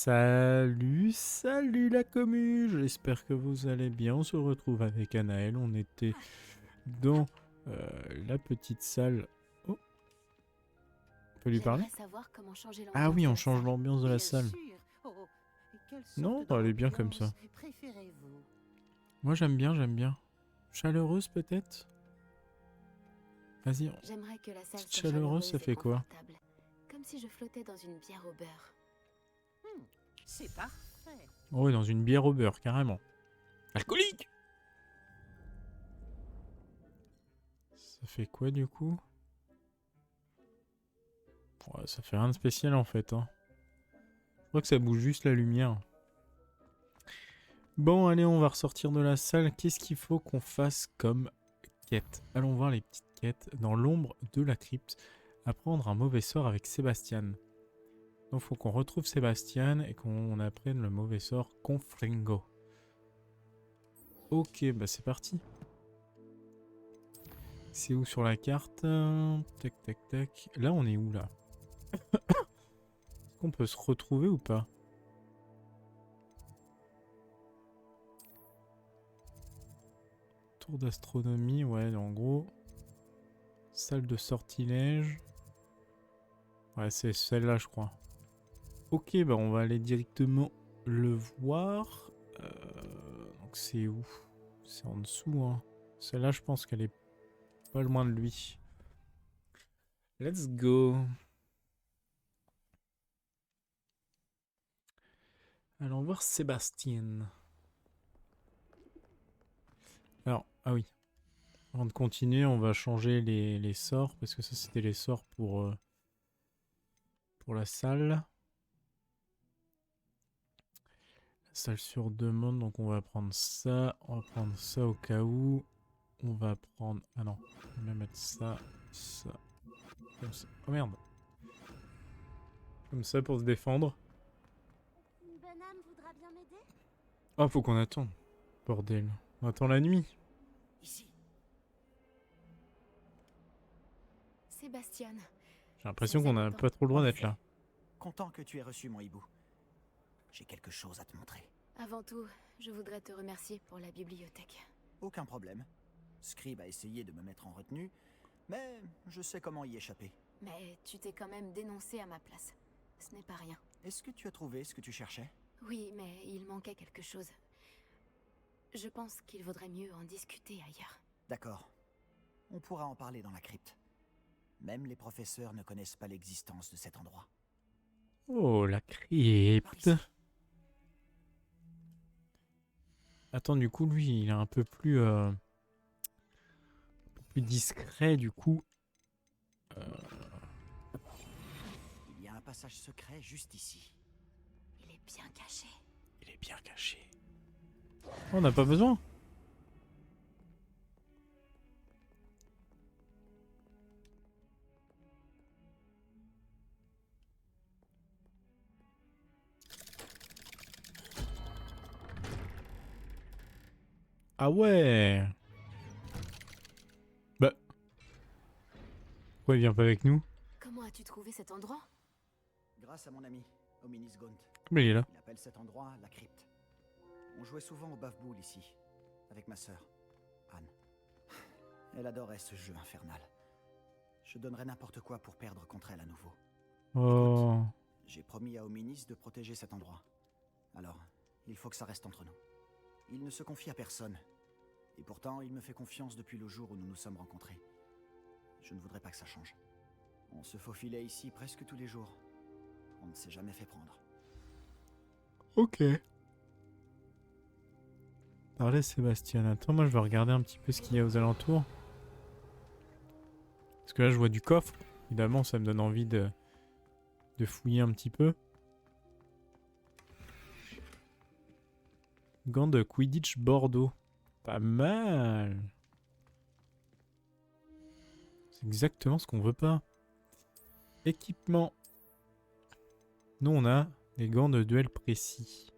Salut, salut la commu, j'espère que vous allez bien. On se retrouve avec Anaël. On était dans la petite salle. Oh, on peut lui parler? J'aimerais savoir comment changer Ah l'ambiance oui, de on la change salle. l'ambiance de la Bien salle. sûr. Oh, et quelle Non, sorte bah, elle est bien comme ça. d'ambiance préférez-vous? Moi j'aime bien, j'aime bien. Chaleureuse peut-être? Vas-y, J'aimerais que la salle petite soit chaleureuse, chaleureuse ça et fait quoi? confortable, comme si je flottais dans une bière au beurre. C'est parfait. Oh, ouais, dans une bière au beurre, carrément. Alcoolique! Ça fait quoi du coup? Ouais, ça fait rien de spécial en fait, hein. Je crois que ça bouge juste la lumière. Bon, allez, on va ressortir de la salle. Qu'est-ce qu'il faut qu'on fasse comme quête? Allons voir les petites quêtes. Dans l'ombre de la crypte, apprendre un mauvais sort avec Sébastien. Donc, il faut qu'on retrouve Sébastien et qu'on apprenne le mauvais sort Confringo. Ok, bah c'est parti. C'est où sur la carte? Tac, tac, tac. Là, on est où, là? Est-ce qu'on peut se retrouver ou pas? Tour d'astronomie, ouais, en gros. Salle de sortilège. Ouais, c'est celle-là, je crois. Ok, bah on va aller directement le voir. Donc c'est où? C'est en dessous, hein. Celle-là, je pense qu'elle est pas loin de lui. Let's go. Allons voir Sébastien. Alors, ah oui. Avant de continuer, on va changer les sorts, parce que ça, c'était les sorts pour la salle. La salle sur demande, donc on va prendre ça. On va prendre ça au cas où. On va prendre... Ah non, on va mettre ça, ça, comme ça. Oh merde. Comme ça pour se défendre. Une bonne âme voudra bien m'aider? Oh, faut qu'on attende. Bordel. On attend la nuit. Ici. Sébastien, J'ai l'impression qu'on n'a pas trop le droit En d'être effet. là. Content que tu aies reçu mon hibou. J'ai quelque chose à te montrer. avant tout, je voudrais te remercier pour la bibliothèque. Aucun problème. Scribe a essayé de me mettre en retenue, mais je sais comment y échapper. Mais tu t'es quand même dénoncé à ma place. Ce n'est pas rien. Est-ce que tu as trouvé ce que tu cherchais? Oui, mais il manquait quelque chose. Je pense qu'il vaudrait mieux en discuter ailleurs. D'accord. On pourra en parler dans la crypte. Même les professeurs ne connaissent pas l'existence de cet endroit. Oh, la Par crypte. ici. Attends, du coup, lui, il est un peu plus discret, du coup. Il y a un passage secret juste ici. Il est bien caché. Il est bien caché. Oh, on n'a pas besoin. Ah ouais. Bah. Pourquoi il vient pas avec nous? Comment as-tu trouvé cet endroit? Grâce à mon ami, Hominis Gaunt. Mais il est là. Il appelle cet endroit la crypte. On jouait souvent au bafboule ici, avec ma sœur, Anne. Elle adorait ce jeu infernal. Je donnerais n'importe quoi pour perdre contre elle à nouveau. Oh. J'ai promis à Hominis de protéger cet endroit. Alors, il faut que ça reste entre nous. Il ne se confie à personne. Et pourtant, il me fait confiance depuis le jour où nous nous sommes rencontrés. Je ne voudrais pas que ça change. On se faufilait ici presque tous les jours. On ne s'est jamais fait prendre. Ok. Parlez Sébastien. Attends, moi je vais regarder un petit peu ce qu'il y a aux alentours. Parce que là je vois du coffre. Évidemment, ça me donne envie de fouiller un petit peu. Gants de Quidditch Bordeaux. Pas mal. C'est exactement ce qu'on veut pas. Équipement. Nous on a des gants de duel précis.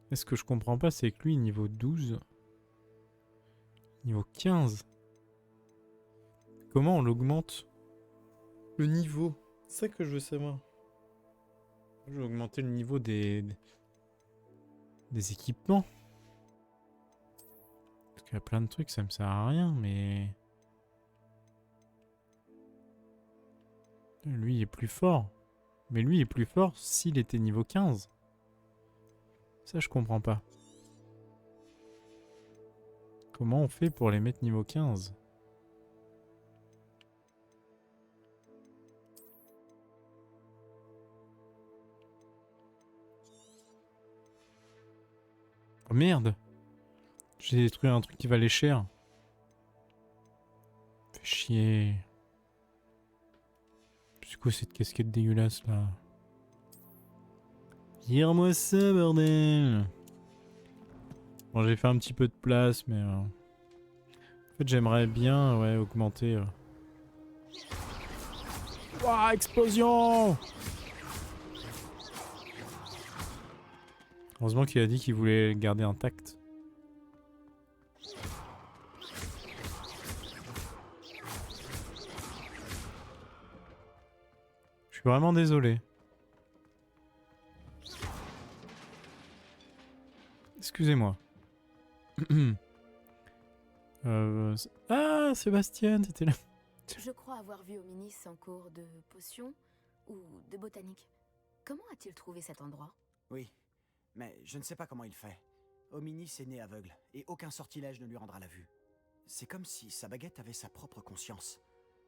Est-ce que je comprends pas, c'est que lui niveau 12. Niveau 15. Comment on l'augmente? Le niveau. C'est ça que je veux savoir. Je vais augmenter le niveau des équipements. Parce qu'il y a plein de trucs, ça me sert à rien, mais... Lui, il est plus fort. Mais lui, il est plus fort s'il était niveau 15. Ça, je comprends pas. Comment on fait pour les mettre niveau 15? Oh merde! J'ai détruit un truc qui valait cher. Fait chier. C'est quoi cette casquette dégueulasse là? Vire-moi ça, bordel! Bon, j'ai fait un petit peu de place, mais... En fait, j'aimerais bien, ouais, augmenter... Ouah, explosion! Heureusement qu'il a dit qu'il voulait le garder intact. Je suis vraiment désolé. Excusez-moi. Ah, Sébastien, t'étais là. Je crois avoir vu Hominis en cours de potions ou de botanique. Comment a-t-il trouvé cet endroit? Oui, mais je ne sais pas comment il fait. Hominis est né aveugle, et aucun sortilège ne lui rendra la vue. C'est comme si sa baguette avait sa propre conscience.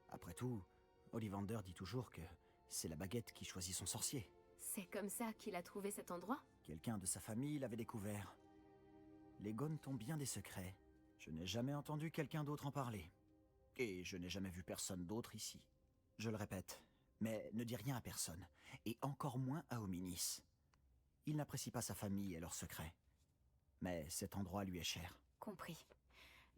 Après tout, Ollivander dit toujours que c'est la baguette qui choisit son sorcier. C'est comme ça qu'il a trouvé cet endroit? Quelqu'un de sa famille l'avait découvert. Les Gaunes ont bien des secrets. Je n'ai jamais entendu quelqu'un d'autre en parler. Et je n'ai jamais vu personne d'autre ici. Je le répète, mais ne dis rien à personne, et encore moins à Hominis. Il n'apprécie pas sa famille et leurs secrets. Mais cet endroit lui est cher. Compris.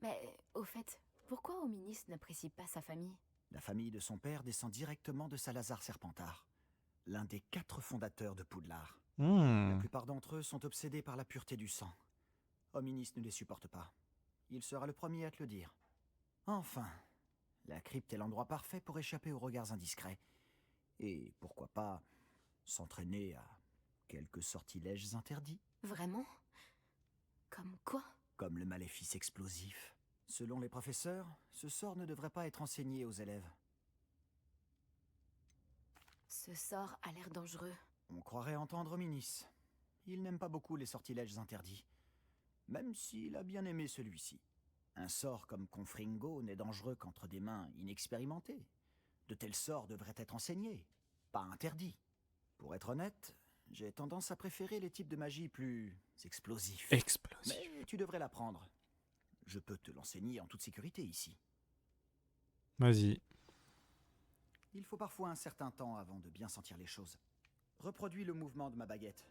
Mais, au fait, pourquoi Hominis n'apprécie pas sa famille? La famille de son père descend directement de Salazar Serpentard, l'un des 4 fondateurs de Poudlard. La plupart d'entre eux sont obsédés par la pureté du sang. Hominis ne les supporte pas. Il sera le premier à te le dire. Enfin, la crypte est l'endroit parfait pour échapper aux regards indiscrets. Et pourquoi pas s'entraîner à quelques sortilèges interdits. Vraiment? Comme quoi? Comme le maléfice explosif. Selon les professeurs, ce sort ne devrait pas être enseigné aux élèves. Ce sort a l'air dangereux. On croirait entendre Hominis. Il n'aime pas beaucoup les sortilèges interdits. Même s'il a bien aimé celui-ci. Un sort comme Confringo n'est dangereux qu'entre des mains inexpérimentées. De tels sorts devraient être enseignés, pas interdits. Pour être honnête, j'ai tendance à préférer les types de magie plus explosifs. Explosif. Mais tu devrais l'apprendre. Je peux te l'enseigner en toute sécurité ici. Vas-y. Il faut parfois un certain temps avant de bien sentir les choses. Reproduis le mouvement de ma baguette.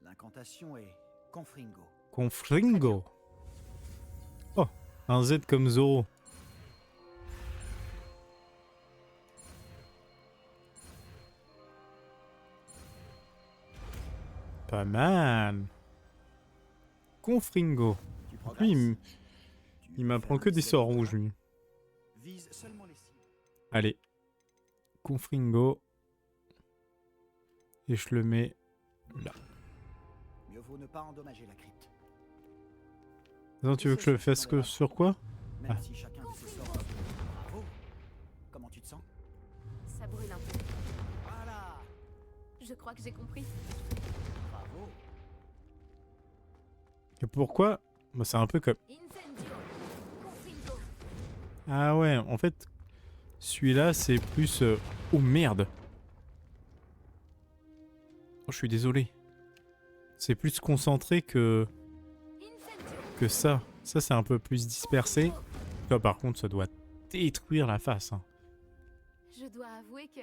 L'incantation est Confringo. Confringo. Oh, un Z comme Zoro. Pas mal. Confringo. Tu Lui, progresses. il m'apprend que des sorts rouges, lui. Vise seulement les cibles. Allez. Confringo. Et je le mets là. Mieux vaut ne pas endommager la crypte. Attends, tu veux que je le fasse que sur quoi? Même Ah. si chacun de ces sorts... Bravo. Comment tu te sens? Ça brûle un peu. Voilà. Je crois que j'ai compris. Bravo. Et pourquoi? Bah, c'est un peu comme... Incendio. Confringo. Ah ouais, en fait, celui-là, c'est plus... Oh merde! Oh, je suis désolé. C'est plus concentré que ça. Ça, c'est un peu plus dispersé. Là, par contre, ça doit détruire la face. Hein. Je dois avouer que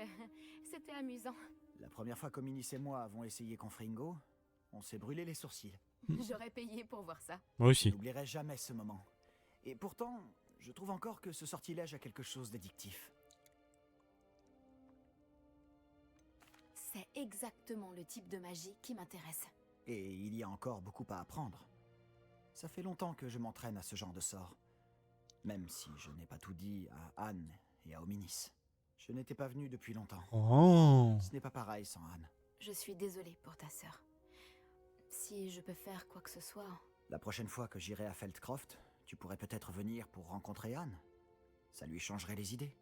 c'était amusant. La première fois qu'Hominis et moi avons essayé Confringo, on s'est brûlé les sourcils. J'aurais payé pour voir ça. Moi aussi. Je n'oublierai jamais ce moment. Et pourtant, je trouve encore que ce sortilège a quelque chose d'addictif. C'est exactement le type de magie qui m'intéresse. Et il y a encore beaucoup à apprendre. Ça fait longtemps que je m'entraîne à ce genre de sort. Même si je n'ai pas tout dit à Anne et à Hominis. Je n'étais pas venu depuis longtemps. Oh! Ce n'est pas pareil sans Anne. Je suis désolée pour ta sœur. Si je peux faire quoi que ce soit... La prochaine fois que j'irai à Feldcroft, tu pourrais peut-être venir pour rencontrer Anne. Ça lui changerait les idées.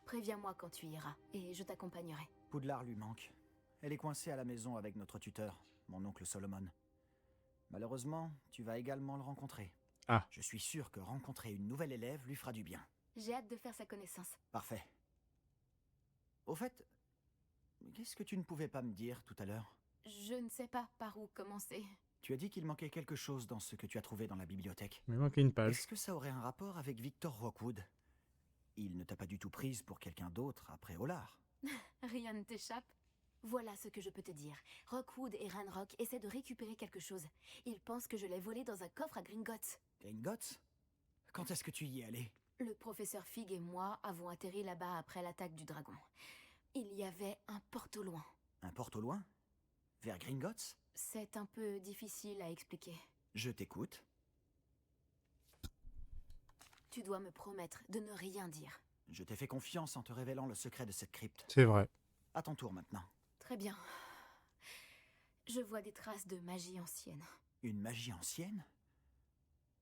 Préviens-moi quand tu iras, et je t'accompagnerai. Poudlard lui manque. Elle est coincée à la maison avec notre tuteur, mon oncle Solomon. Malheureusement, tu vas également le rencontrer. Ah. Je suis sûr que rencontrer une nouvelle élève lui fera du bien. J'ai hâte de faire sa connaissance. Parfait. Au fait, qu'est-ce que tu ne pouvais pas me dire tout à l'heure? Je ne sais pas par où commencer. Tu as dit qu'il manquait quelque chose dans ce que tu as trouvé dans la bibliothèque. Il me manque une page. Est-ce que ça aurait un rapport avec Victor Rockwood? Il ne t'a pas du tout prise pour quelqu'un d'autre après Olar. Rien ne t'échappe. Voilà ce que je peux te dire. Rockwood et Ranrock essaient de récupérer quelque chose. Ils pensent que je l'ai volé dans un coffre à Gringotts. Gringotts? Quand est-ce que tu y es allé? Le professeur Fig et moi avons atterri là-bas après l'attaque du dragon. Il y avait un porte au loin. Un porte au loin? Vers Gringotts? C'est un peu difficile à expliquer. Je t'écoute. Tu dois me promettre de ne rien dire. Je t'ai fait confiance en te révélant le secret de cette crypte. C'est vrai. À ton tour maintenant. Très bien. Je vois des traces de magie ancienne. Une magie ancienne?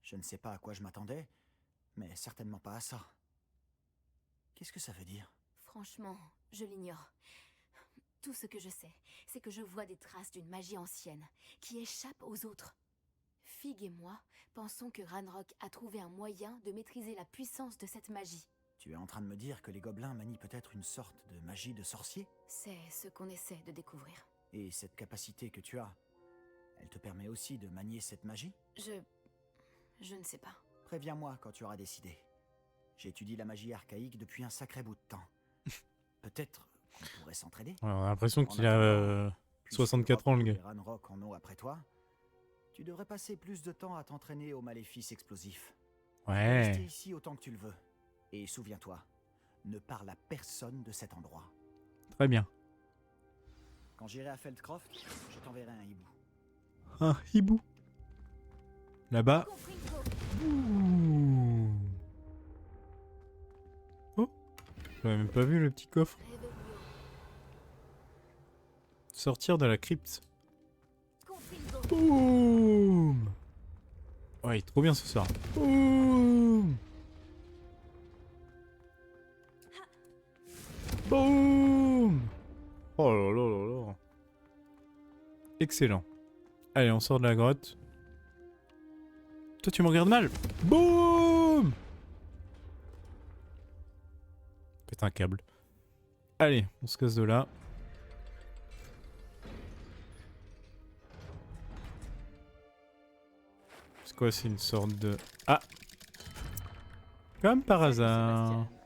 Je ne sais pas à quoi je m'attendais, mais certainement pas à ça. Qu'est-ce que ça veut dire? Franchement, je l'ignore. Tout ce que je sais, c'est que je vois des traces d'une magie ancienne qui échappe aux autres. Fig et moi pensons que Ranrock a trouvé un moyen de maîtriser la puissance de cette magie. Tu es en train de me dire que les gobelins manient peut-être une sorte de magie de sorcier? C'est ce qu'on essaie de découvrir. Et cette capacité que tu as, elle te permet aussi de manier cette magie? Je ne sais pas. Préviens-moi quand tu auras décidé. J'étudie la magie archaïque depuis un sacré bout de temps. Peut-être qu'on pourrait s'entraider? Ouais, on a l'impression qu'il En a attendant, puisque 64 ans, le Rockwood gars. et Ranrock en ont après toi, tu devrais passer plus de temps à t'entraîner aux maléfices explosifs. Rester Ouais. ici autant que tu le veux. Et souviens-toi, ne parle à personne de cet endroit. Très bien. Quand j'irai à Feldcroft, je t'enverrai un hibou. Un hibou. Là-bas. Ouh. Oh. J'avais même pas vu le petit coffre. Sortir de la crypte. Boum. Ouais, il est trop bien ce soir. Boum. Boum. Oh là là là là. Excellent. Allez, on sort de la grotte. Toi, tu me regardes mal. Boum. Pète un câble. Allez, on se casse de là. C'est quoi? C'est une sorte de... Ah! Comme par Salut, hasard. Sébastien.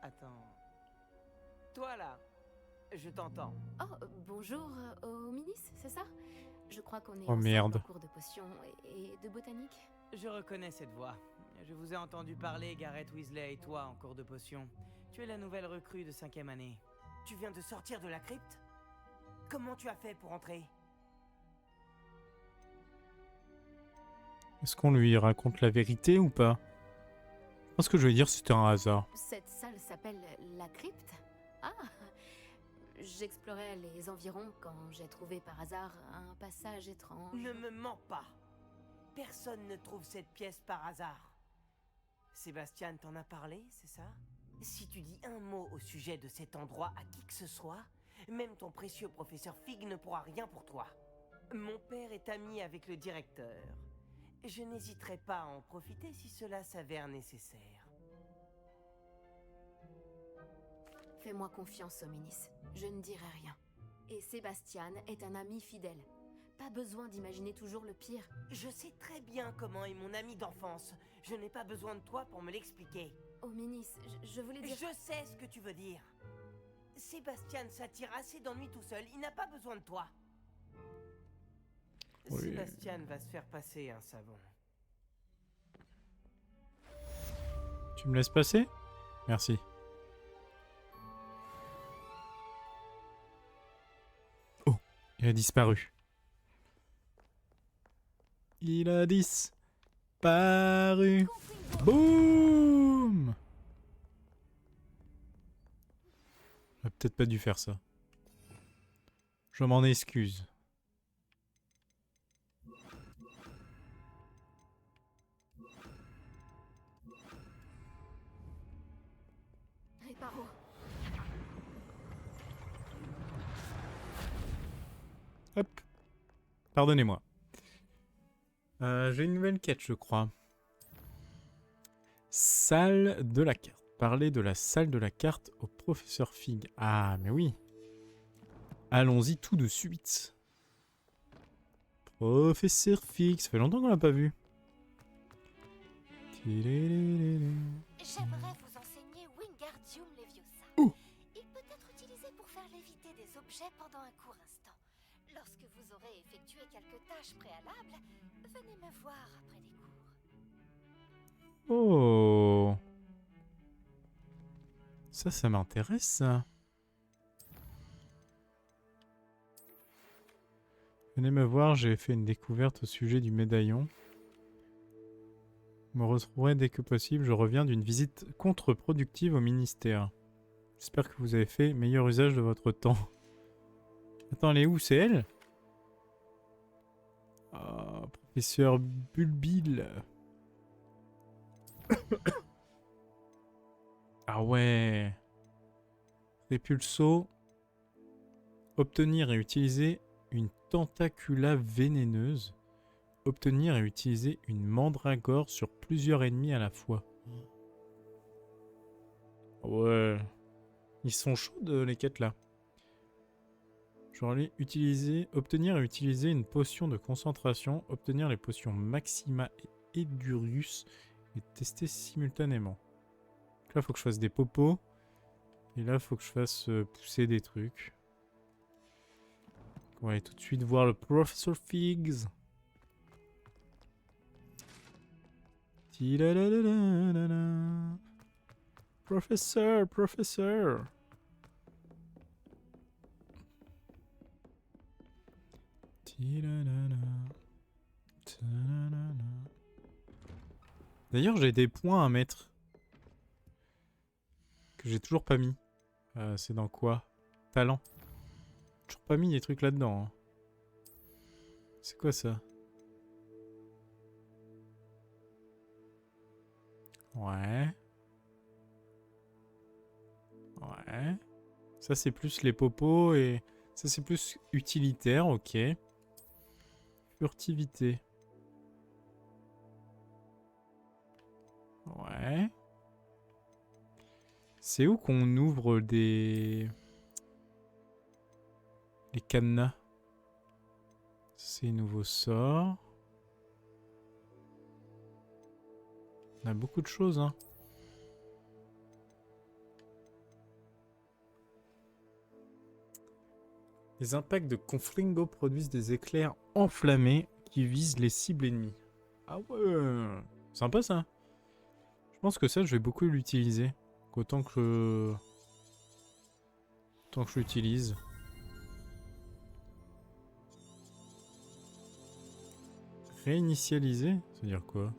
Attends. Toi là, je t'entends. Oh, bonjour, Hominis, c'est ça? Je crois qu'on est Oh, ensemble merde. en cours de potions et de botanique. Je reconnais cette voix. Je vous ai entendu parler, Gareth Weasley et toi, en cours de potions. Tu es la nouvelle recrue de 5e année. Tu viens de sortir de la crypte? Comment tu as fait pour entrer? Est-ce qu'on lui raconte la vérité ou pas? Je pense que je vais dire c'était un hasard. Cette salle s'appelle la crypte? Ah! J'explorais les environs quand j'ai trouvé par hasard un passage étrange. Ne me mens pas. Personne ne trouve cette pièce par hasard. Sébastien t'en a parlé, c'est ça? Si tu dis un mot au sujet de cet endroit à qui que ce soit, même ton précieux professeur Fig ne pourra rien pour toi. Mon père est ami avec le directeur. Je n'hésiterai pas à en profiter si cela s'avère nécessaire. Fais-moi confiance, Hominis. Je ne dirai rien. Et Sébastien est un ami fidèle. Pas besoin d'imaginer toujours le pire. Je sais très bien comment est mon ami d'enfance. Je n'ai pas besoin de toi pour me l'expliquer. Hominis, je voulais dire... Je sais ce que tu veux dire. Sébastien s'attire assez d'ennuis tout seul. Il n'a pas besoin de toi. Oui. Sébastien va se faire passer un savon. Tu me laisses passer? Merci. Oh, il a disparu. Il a disparu. Boum! J'aurais peut-être pas dû faire ça. Je m'en excuse. Réparo. Hop. Pardonnez-moi. J'ai une nouvelle quête, je crois. Salle de la carte. Parler de la salle de la carte au professeur Fig. Ah, mais oui. Allons-y tout de suite. Professeur Fig, ça fait longtemps qu'on l'a pas vu. J'aimerais vous enseigner Wingardium Leviosa. Il peut être utilisé pour faire léviter des objets pendant un court instant. Lorsque vous aurez effectué quelques tâches préalables, venez me voir après les cours. Oh. Ça m'intéresse, ça. Venez me voir, j'ai fait une découverte au sujet du médaillon. Je me retrouverai dès que possible, je reviens d'une visite contre-productive au ministère. J'espère que vous avez fait meilleur usage de votre temps. Attends, elle est où? C'est elle? Ah, professeur Bulbile. Ah ouais. Répulso. Obtenir et utiliser une tentacula vénéneuse. Obtenir et utiliser une mandragore sur plusieurs ennemis à la fois. Ouais. Ils sont chaudes les quêtes là. Genre utiliser, obtenir et utiliser une potion de concentration. Obtenir les potions Maxima et Edurius et tester simultanément. Là, il faut que je fasse des popos. Et là, il faut que je fasse pousser des trucs. On va aller tout de suite voir le Professor Figs. Professeur, professeur. D'ailleurs, j'ai des points à mettre. Que j'ai toujours pas mis. C'est dans quoi? Talent. Toujours pas mis des trucs là-dedans. Hein. C'est quoi ça? Ouais. Ouais. Ça c'est plus les popos et... Ça c'est plus utilitaire, ok. Furtivité. Ouais. C'est où qu'on ouvre des... Les cadenas? C'est nouveau sort. On a beaucoup de choses, hein. Les impacts de Confringo produisent des éclairs enflammés qui visent les cibles ennemies. Ah ouais, sympa ça. Je pense que ça, je vais beaucoup l'utiliser. Autant que je l'utilise. Réinitialiser, c'est-à-dire quoi?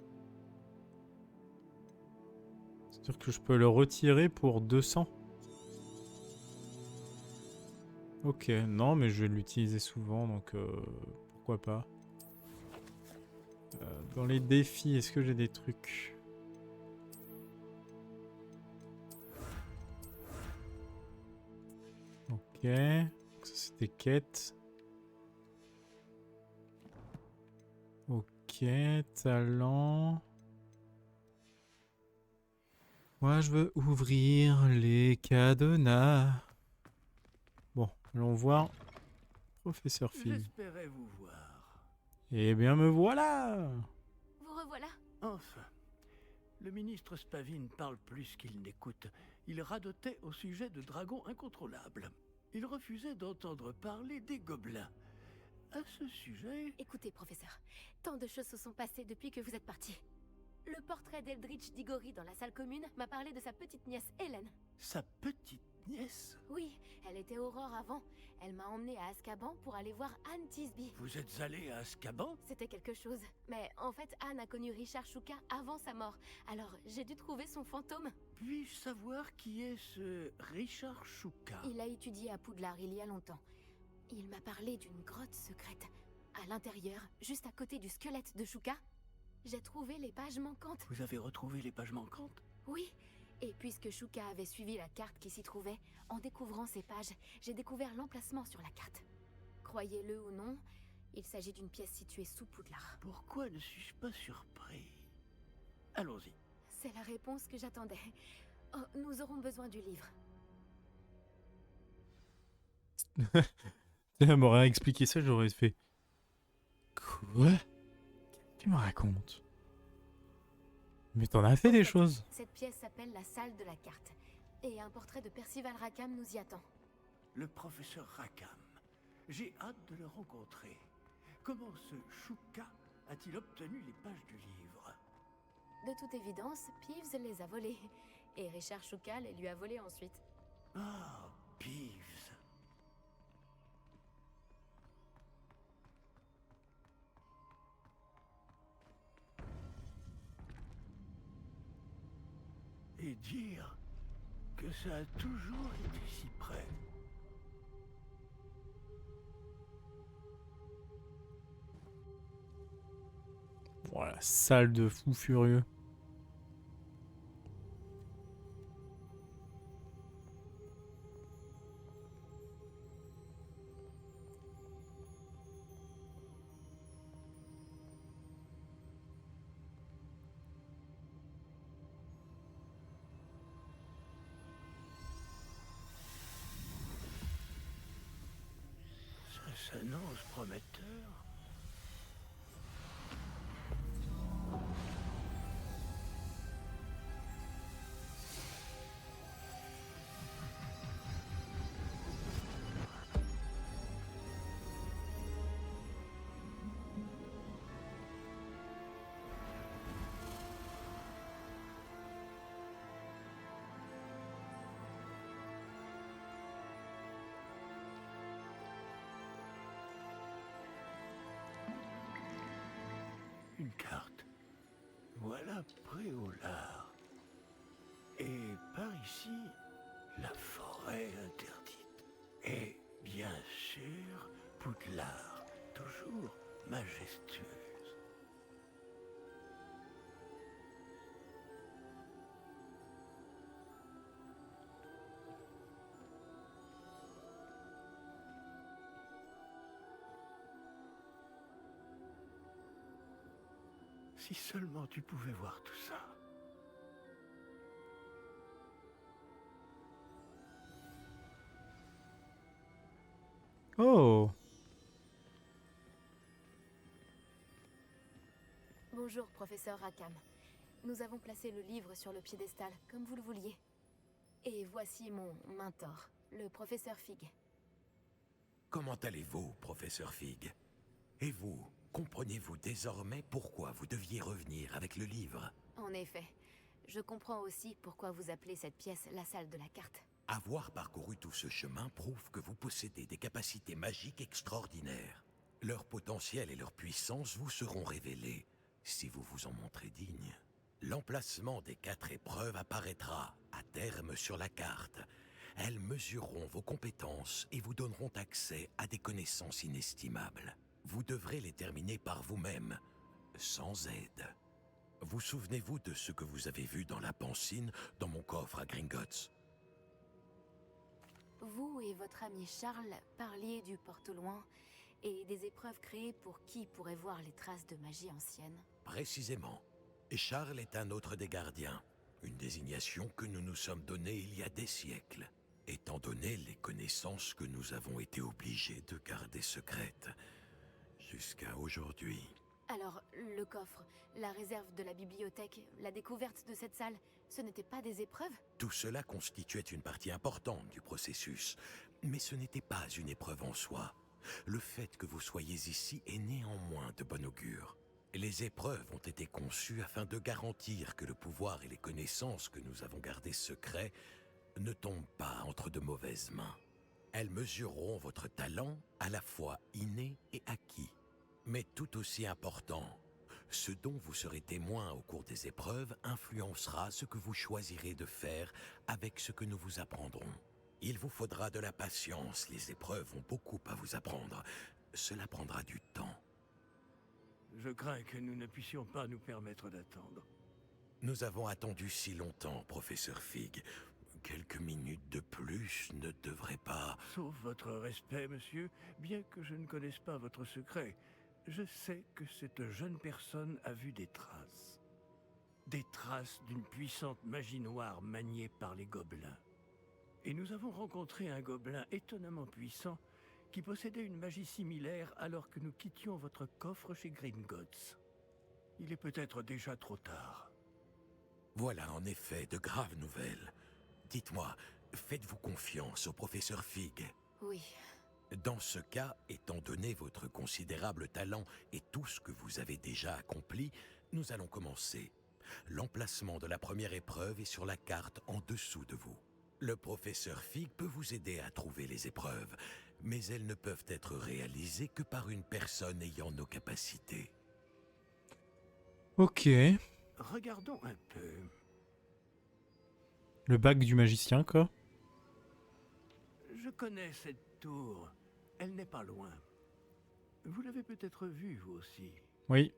C'est-à-dire que je peux le retirer pour 200. Ok, non, mais je vais l'utiliser souvent, donc pourquoi pas. Dans les défis, est-ce que j'ai des trucs? Ok, ça c'était quête. Ok, talent. Moi je veux ouvrir les cadenas. Bon, allons voir. Professeur Phil. J'espérais vous voir. Eh bien me voilà. Vous revoilà. Enfin, le ministre Spavin parle plus qu'il n'écoute. Il radotait au sujet de dragons incontrôlables. Il refusait d'entendre parler des gobelins. À ce sujet... Écoutez, professeur, tant de choses se sont passées depuis que vous êtes parti. Le portrait d'Eldritch Diggory dans la salle commune m'a parlé de sa petite nièce Hélène. Sa petite nièce? Oui, elle était Aurore avant. Elle m'a emmenée à Azkaban pour aller voir Anne Tisby. Vous êtes allé à Azkaban? C'était quelque chose. Mais en fait, Anne a connu Richard Shuka avant sa mort. Alors, j'ai dû trouver son fantôme. Puis-je savoir qui est ce Richard Shuka? Il a étudié à Poudlard il y a longtemps. Il m'a parlé d'une grotte secrète. À l'intérieur, juste à côté du squelette de Shuka, j'ai trouvé les pages manquantes. Vous avez retrouvé les pages manquantes? Oui, et puisque Shuka avait suivi la carte qui s'y trouvait, en découvrant ces pages, j'ai découvert l'emplacement sur la carte. Croyez-le ou non, il s'agit d'une pièce située sous Poudlard. Pourquoi ne suis-je pas surpris? Allons-y. C'est la réponse que j'attendais. Oh, nous aurons besoin du livre. Elle m'aurait expliqué ça, j'aurais fait... Quoi? Tu me racontes? Mais t'en as fait des choses. Cette pièce s'appelle la salle de la carte. Et un portrait de Percival Rackham nous y attend. Le professeur Rackham. J'ai hâte de le rencontrer. Comment ce Shuka a-t-il obtenu les pages du livre? De toute évidence, Peeves les a volées. Et Richard Shuka les lui a volées ensuite. Ah, Peeves. Et dire que ça a toujours été si près. Voilà, salle de fou furieux. Ça s'annonce prometteur. Une carte. Voilà Préolard. Et par ici, la forêt interdite. Et bien sûr, Poudlard, toujours majestueuse. Si seulement tu pouvais voir tout ça. Oh! Bonjour, professeur Rackham. Nous avons placé le livre sur le piédestal, comme vous le vouliez. Et voici mon mentor, le professeur Fig. Comment allez-vous, professeur Fig? Et vous, comprenez-vous désormais pourquoi vous deviez revenir avec le livre? En effet, je comprends aussi pourquoi vous appelez cette pièce la salle de la carte. Avoir parcouru tout ce chemin prouve que vous possédez des capacités magiques extraordinaires. Leur potentiel et leur puissance vous seront révélés si vous vous en montrez digne. L'emplacement des 4 épreuves apparaîtra à terme sur la carte. Elles mesureront vos compétences et vous donneront accès à des connaissances inestimables. Vous devrez les terminer par vous-même, sans aide. Vous souvenez-vous de ce que vous avez vu dans la pancine dans mon coffre à Gringotts? Vous et votre ami Charles parliez du porte-loin et des épreuves créées pour qui pourrait voir les traces de magie ancienne. Précisément. Et Charles est un autre des gardiens, une désignation que nous nous sommes donnée il y a des siècles, étant donné les connaissances que nous avons été obligés de garder secrètes jusqu'à aujourd'hui. Alors, le coffre, la réserve de la bibliothèque, la découverte de cette salle, ce n'étaient pas des épreuves? Tout cela constituait une partie importante du processus, mais ce n'était pas une épreuve en soi. Le fait que vous soyez ici est néanmoins de bon augure. Les épreuves ont été conçues afin de garantir que le pouvoir et les connaissances que nous avons gardées secrets ne tombent pas entre de mauvaises mains. Elles mesureront votre talent à la fois inné et acquis. Mais tout aussi important, ce dont vous serez témoin au cours des épreuves influencera ce que vous choisirez de faire avec ce que nous vous apprendrons. Il vous faudra de la patience, les épreuves ont beaucoup à vous apprendre. Cela prendra du temps. Je crains que nous ne puissions pas nous permettre d'attendre. Nous avons attendu si longtemps, professeur Fig. Quelques minutes de plus ne devraient pas... Sauf votre respect, monsieur, bien que je ne connaisse pas votre secret, je sais que cette jeune personne a vu des traces. Des traces d'une puissante magie noire maniée par les gobelins. Et nous avons rencontré un gobelin étonnamment puissant qui possédait une magie similaire alors que nous quittions votre coffre chez Gringotts. Il est peut-être déjà trop tard. Voilà en effet de graves nouvelles. Dites-moi, faites-vous confiance au professeur Fig? Oui. Dans ce cas, étant donné votre considérable talent et tout ce que vous avez déjà accompli, nous allons commencer. L'emplacement de la première épreuve est sur la carte en dessous de vous. Le professeur Fig peut vous aider à trouver les épreuves, mais elles ne peuvent être réalisées que par une personne ayant nos capacités. Ok. Regardons un peu. Le bac du magicien, quoi. Je connais cette tour. Elle n'est pas loin. Vous l'avez peut-être vue, vous aussi. Oui.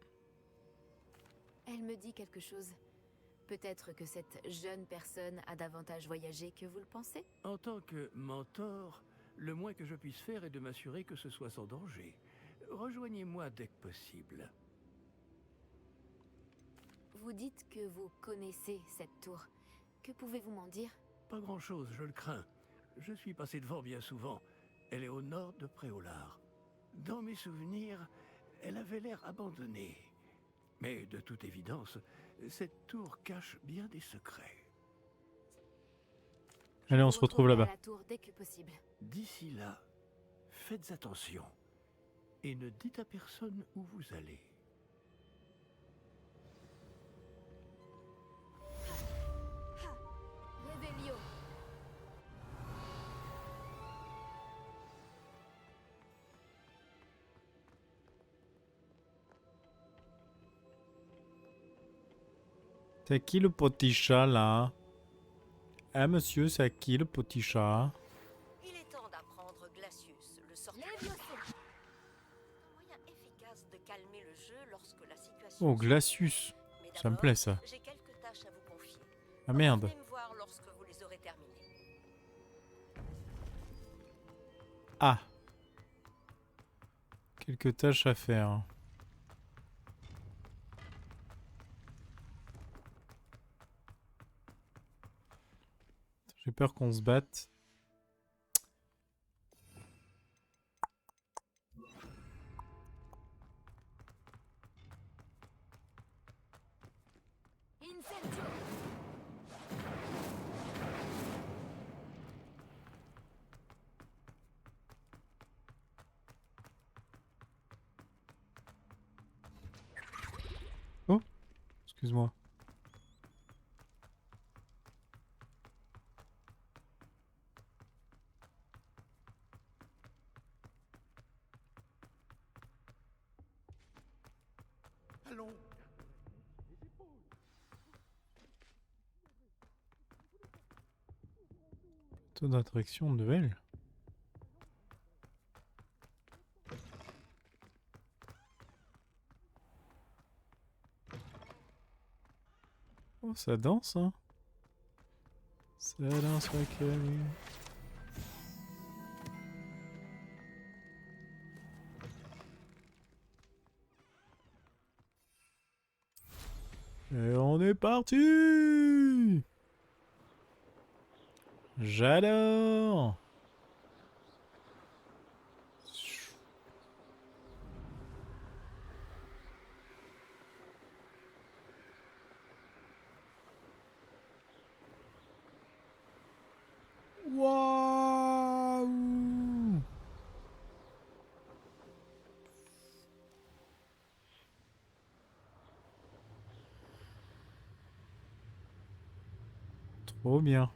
Elle me dit quelque chose. Peut-être que cette jeune personne a davantage voyagé que vous le pensez? En tant que mentor, le moins que je puisse faire est de m'assurer que ce soit sans danger. Rejoignez-moi dès que possible. Vous dites que vous connaissez cette tour. Que pouvez-vous m'en dire? Pas grand-chose, je le crains. Je suis passé devant bien souvent. Elle est au nord de Préolard. Dans mes souvenirs, elle avait l'air abandonnée. Mais de toute évidence, cette tour cache bien des secrets. Allez, on se retrouve Retournez là-bas. à la tour dès que possible. D'ici là, faites attention. Et ne dites à personne où vous allez. Revelio. C'est à qui le petit chat, là? Ah, monsieur, c'est à qui le petit chat? Il est temps d'apprendre Glacius, le sorcier. Levioso. Un moyen efficace de calmer le jeu lorsque la situation... Oh, Glacius. Mais Ça me d'abord, plaît, ça. j'ai quelques tâches à vous confier. Ah, merde. Venez me voir lorsque vous les aurez terminées. Ah. Quelques tâches à faire. J'ai peur qu'on se batte. Incendio. Oh, excuse-moi. Allons. Taux d'attraction de L. Oh, ça danse, hein. Ça danse avec lui. Et on est parti! J'adore! Waouh! Trop bien.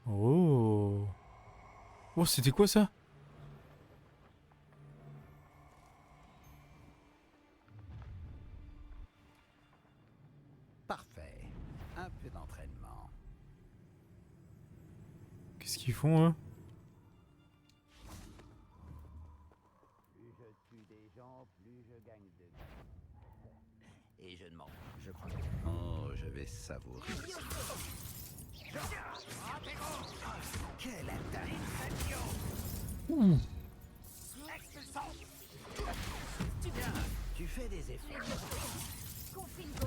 Oh. Oh, c'était quoi ça? Un peu d'entraînement. Qu'est-ce qu'ils font, eux? Plus je tue des gens, plus je gagne de vie. Et je ne m'en... Je crois. Oh, je vais savourer. Quelle attaque! Tu fais des efforts. Confingo.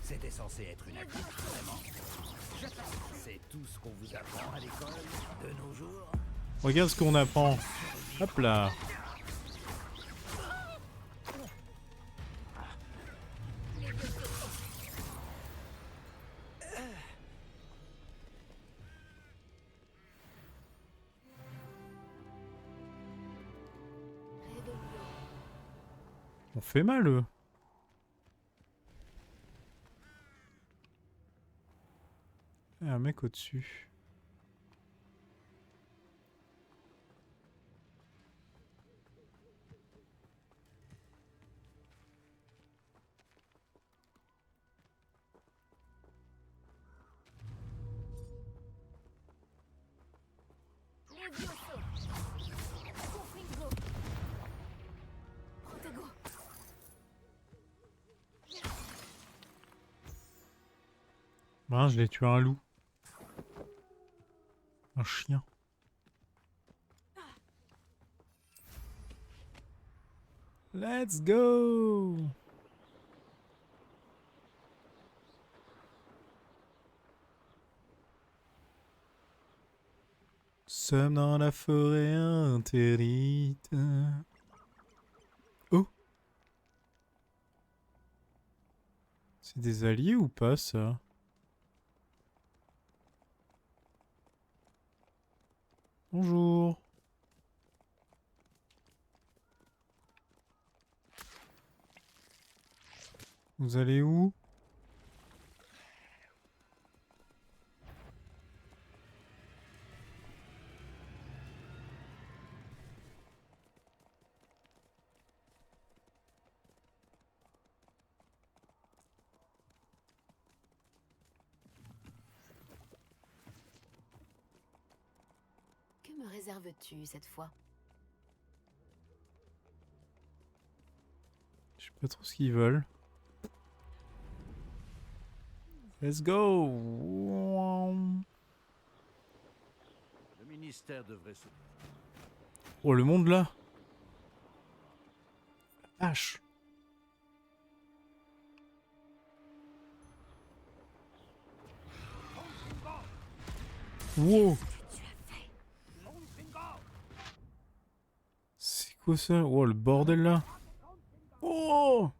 C'était censé être une attaque, vraiment. C'est tout ce qu'on vous apprend à l'école de nos jours. Regarde ce qu'on apprend. Hop là. On fait mal, eux. Il y a un mec au-dessus. Confingo. Protego. Ben, je l'ai tué un loup. Un chien. Let's go! Sommes dans la forêt interdite. Oh! C'est des alliés ou pas, ça? Bonjour. Vous allez où? Que me réserves-tu cette fois? Je sais pas trop ce qu'ils veulent. Let's go! Le ministère devrait se... Oh, le monde là! H. Wow! C'est quoi ça? Oh, le bordel là! Oh!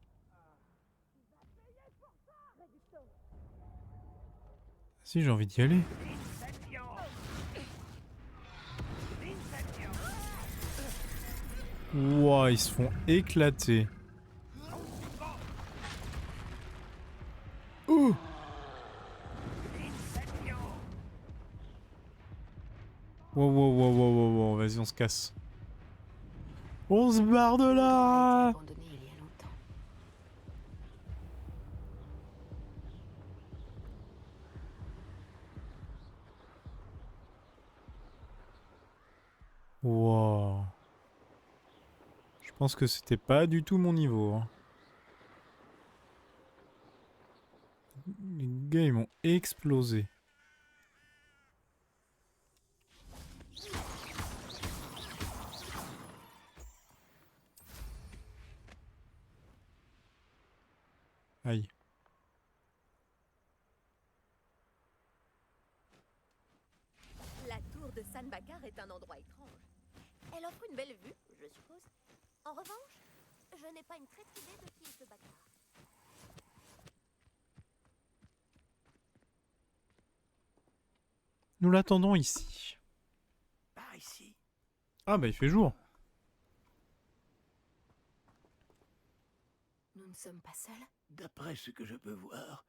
Si, j'ai envie d'y aller. Wow, ils se font éclater. Ouh! Wow, wow, wow, wow, wow, wow. Vas-y, on se casse. On se barre de là! Abandonné il y a longtemps. Wow. Je pense que c'était pas du tout mon niveau. Hein. Les gars, ils m'ont explosé. Aïe. La tour de San Bakar est un endroit étrange. Elle offre une belle vue, je suppose. En revanche, je n'ai pas une traître idée de qui est ce Bakar. Nous l'attendons ici. Par ici. Ah bah il fait jour. Nous ne sommes pas seuls. D'après ce que je peux voir,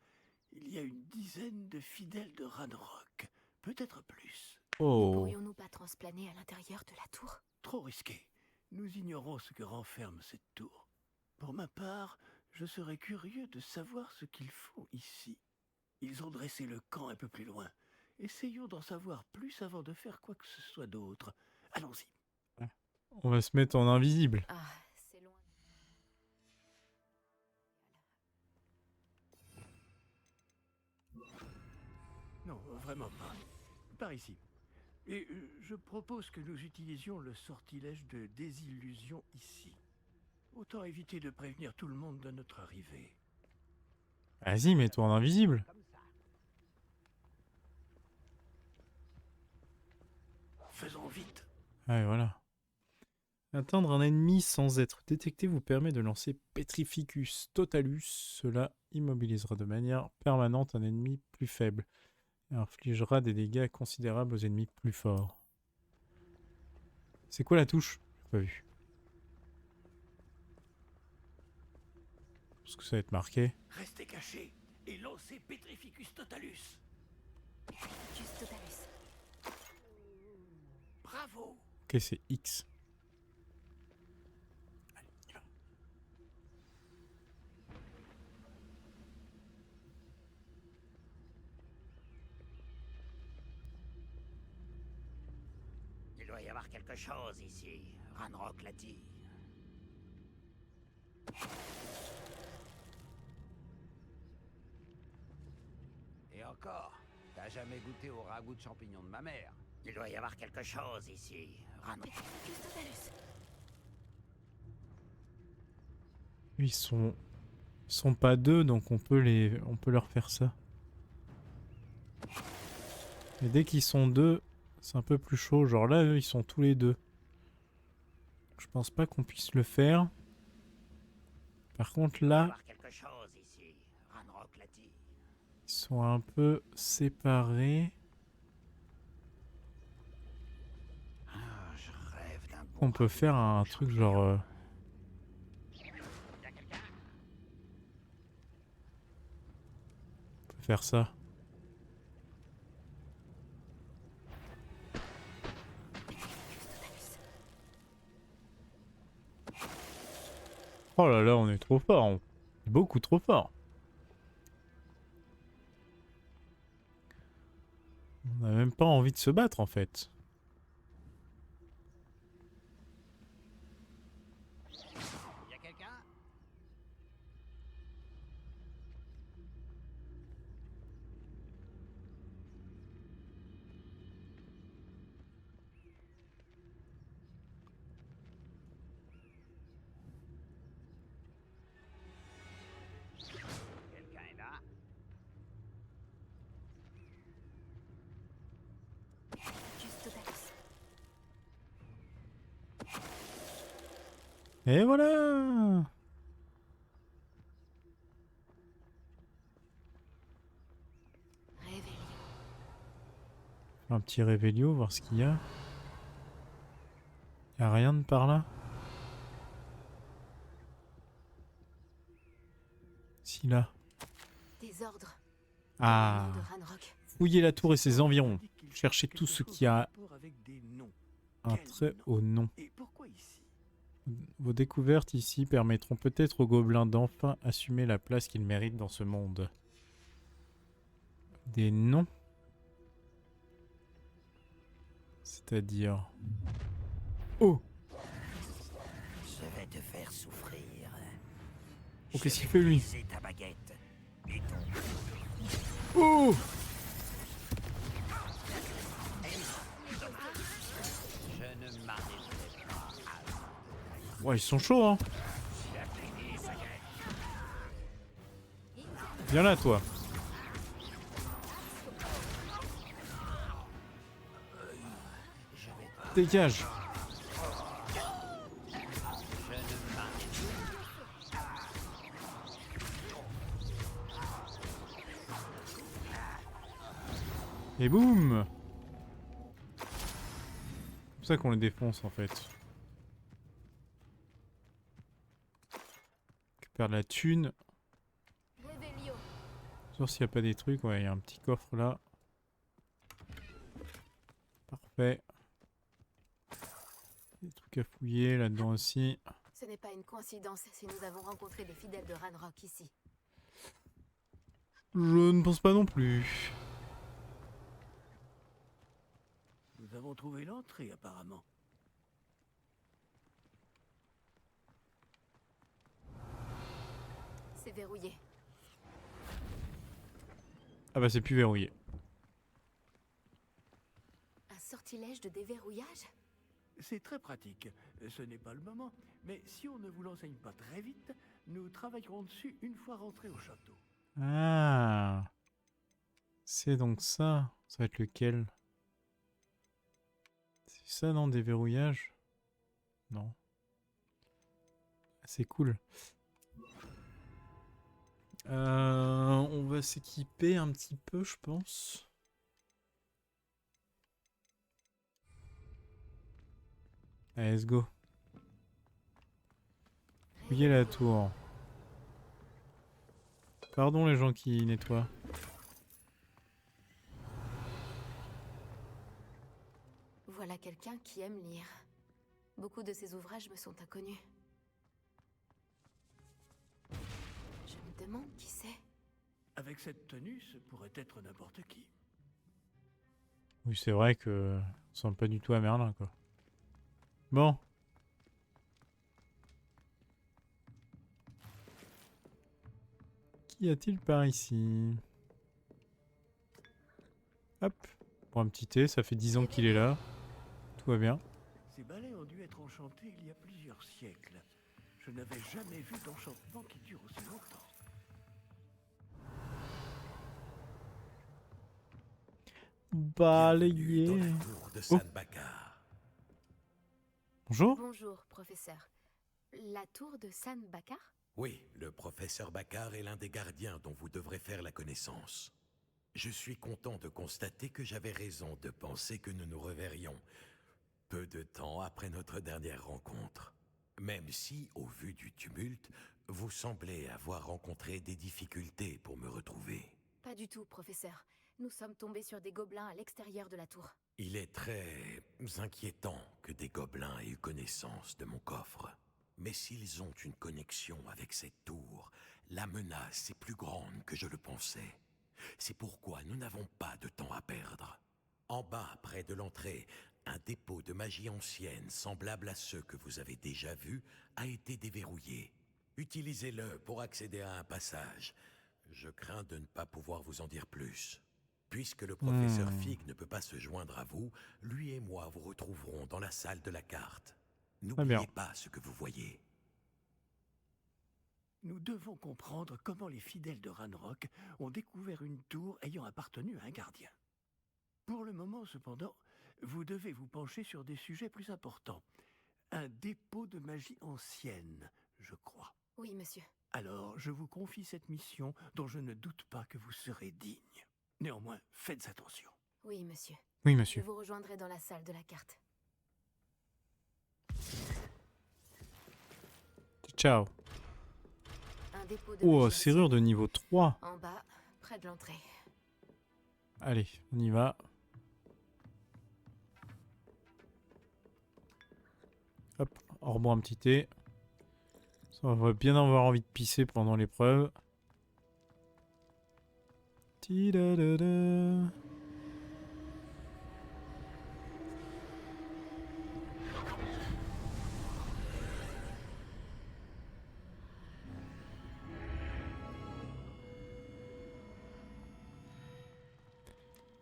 il y a une dizaine de fidèles de Ranrock. Peut-être plus. Oh. Pourrions-nous pas transplaner à l'intérieur de la tour? Trop risqué. Nous ignorons ce que renferme cette tour. Pour ma part, je serais curieux de savoir ce qu'ils font ici. Ils ont dressé le camp un peu plus loin. Essayons d'en savoir plus avant de faire quoi que ce soit d'autre. Allons-y. On va se mettre en invisible. Ah, c'est loin. Non, vraiment pas. Par ici. Et je propose que nous utilisions le sortilège de désillusion ici. Autant éviter de prévenir tout le monde de notre arrivée. Vas-y, mets-toi en invisible. Faisons vite. Ouais, voilà. Atteindre un ennemi sans être détecté vous permet de lancer Petrificus Totalus. Cela immobilisera de manière permanente un ennemi plus faible et infligera des dégâts considérables aux ennemis plus forts. C'est quoi la touche? J'ai pas vu. Parce que ça va être marqué. Restez cachés et lancez Petrificus Totalus. Juste Totalus. Bravo. Ok, c'est X. Allez, on y va. Il doit y avoir quelque chose ici. Ranrock l'a dit. Et encore, t'as jamais goûté au ragoût de champignons de ma mère. Il doit y avoir quelque chose ici. Ranrock. Juste Totalus. Ils sont pas deux, donc on peut leur faire ça. Et dès qu'ils sont deux, c'est un peu plus chaud. Genre là, eux, ils sont tous les deux. Je pense pas qu'on puisse le faire. Par contre, là, ils sont un peu séparés. On peut faire un truc genre... On peut faire ça. Oh là là, on est trop fort. On est beaucoup trop fort. On n'a même pas envie de se battre en fait. Y'a quelqu'un? Quelqu'un est là? Juste Totalus. Et voilà! Réveillon. Un petit réveillon, voir ce qu'il y a. Y a rien de par là? Si là. Des ordres. Ah! Au nom de Ranrock. Fouillez la tour et ses environs. Cherchez tout ce qui a un trait au nom. Et pourquoi ici? Vos découvertes ici permettront peut-être aux gobelins d'enfin assumer la place qu'ils méritent dans ce monde. Des noms? C'est-à-dire... Oh! Je vais te faire souffrir. Oh, qu'est-ce qu'il fait lui? C'est ta baguette. Et ton... Oh! Je ne m'arrêterai pas. Ouais, ils sont chauds, hein. Viens là, toi. Dégage. Et boum! C'est comme ça qu'on les défonce en fait. On récupère de la thune. Réveillon. Sauf s'il n'y a pas des trucs. Ouais, il y a un petit coffre là. Parfait. Des trucs trucs à fouiller là-dedans aussi. Ce n'est pas une coïncidence si nous avons rencontré des fidèles de Ranrock ici. Je ne pense pas non plus. Nous avons trouvé l'entrée, apparemment. C'est verrouillé. Ah bah c'est plus verrouillé. Un sortilège de déverrouillage? C'est très pratique. Ce n'est pas le moment, mais si on ne vous l'enseigne pas très vite, nous travaillerons dessus une fois rentrés au château. Ah. C'est donc ça. Ça va être lequel? C'est ça, non? Déverrouillage? Non. C'est cool. On va s'équiper un petit peu, je pense. Allez, let's go. Fouillez la tour. Pardon les gens qui nettoient. Voilà quelqu'un qui aime lire. Beaucoup de ses ouvrages me sont inconnus. Je me demande qui c'est. Avec cette tenue, ce pourrait être n'importe qui. Oui, c'est vrai que on ressemble pas du tout à Merlin, quoi. Bon. Qu'y a-t-il par ici? Hop. Pour un petit thé, ça fait 10 ans qu'il est là. Tout va bien. Ces balais ont dû être enchantés il y a plusieurs siècles. Je n'avais jamais vu d'enchantement qui dure aussi longtemps. Balayé. Bienvenue dans la tour de San Bakar. Bonjour. Bonjour, professeur. La tour de San Bakar? Oui, le professeur Bakar est l'un des gardiens dont vous devrez faire la connaissance. Je suis content de constater que j'avais raison de penser que nous nous reverrions peu de temps après notre dernière rencontre. Même si, au vu du tumulte, vous semblez avoir rencontré des difficultés pour me retrouver. Pas du tout, professeur. Nous sommes tombés sur des gobelins à l'extérieur de la tour. Il est très inquiétant que des gobelins aient eu connaissance de mon coffre. Mais s'ils ont une connexion avec cette tour, la menace est plus grande que je le pensais. C'est pourquoi nous n'avons pas de temps à perdre. En bas, près de l'entrée, un dépôt de magie ancienne, semblable à ceux que vous avez déjà vus, a été déverrouillé. Utilisez-le pour accéder à un passage. Je crains de ne pas pouvoir vous en dire plus. Puisque le professeur Fig ne peut pas se joindre à vous, lui et moi vous retrouverons dans la salle de la carte. N'oubliez pas ce que vous voyez. Nous devons comprendre comment les fidèles de Ranrock ont découvert une tour ayant appartenu à un gardien. Pour le moment, cependant, vous devez vous pencher sur des sujets plus importants. Un dépôt de magie ancienne, je crois. Oui, monsieur. Alors, je vous confie cette mission dont je ne doute pas que vous serez digne. Néanmoins, faites attention. Oui, monsieur. Oui, monsieur. Je vous rejoindrai dans la salle de la carte. Ciao. Un dépôt de Oh, magie serrure de niveau 3. en bas, près de l'entrée. Allez, on y va. Hop, on reboit un petit thé. Ça, on va bien avoir envie de pisser pendant l'épreuve. Tidadada.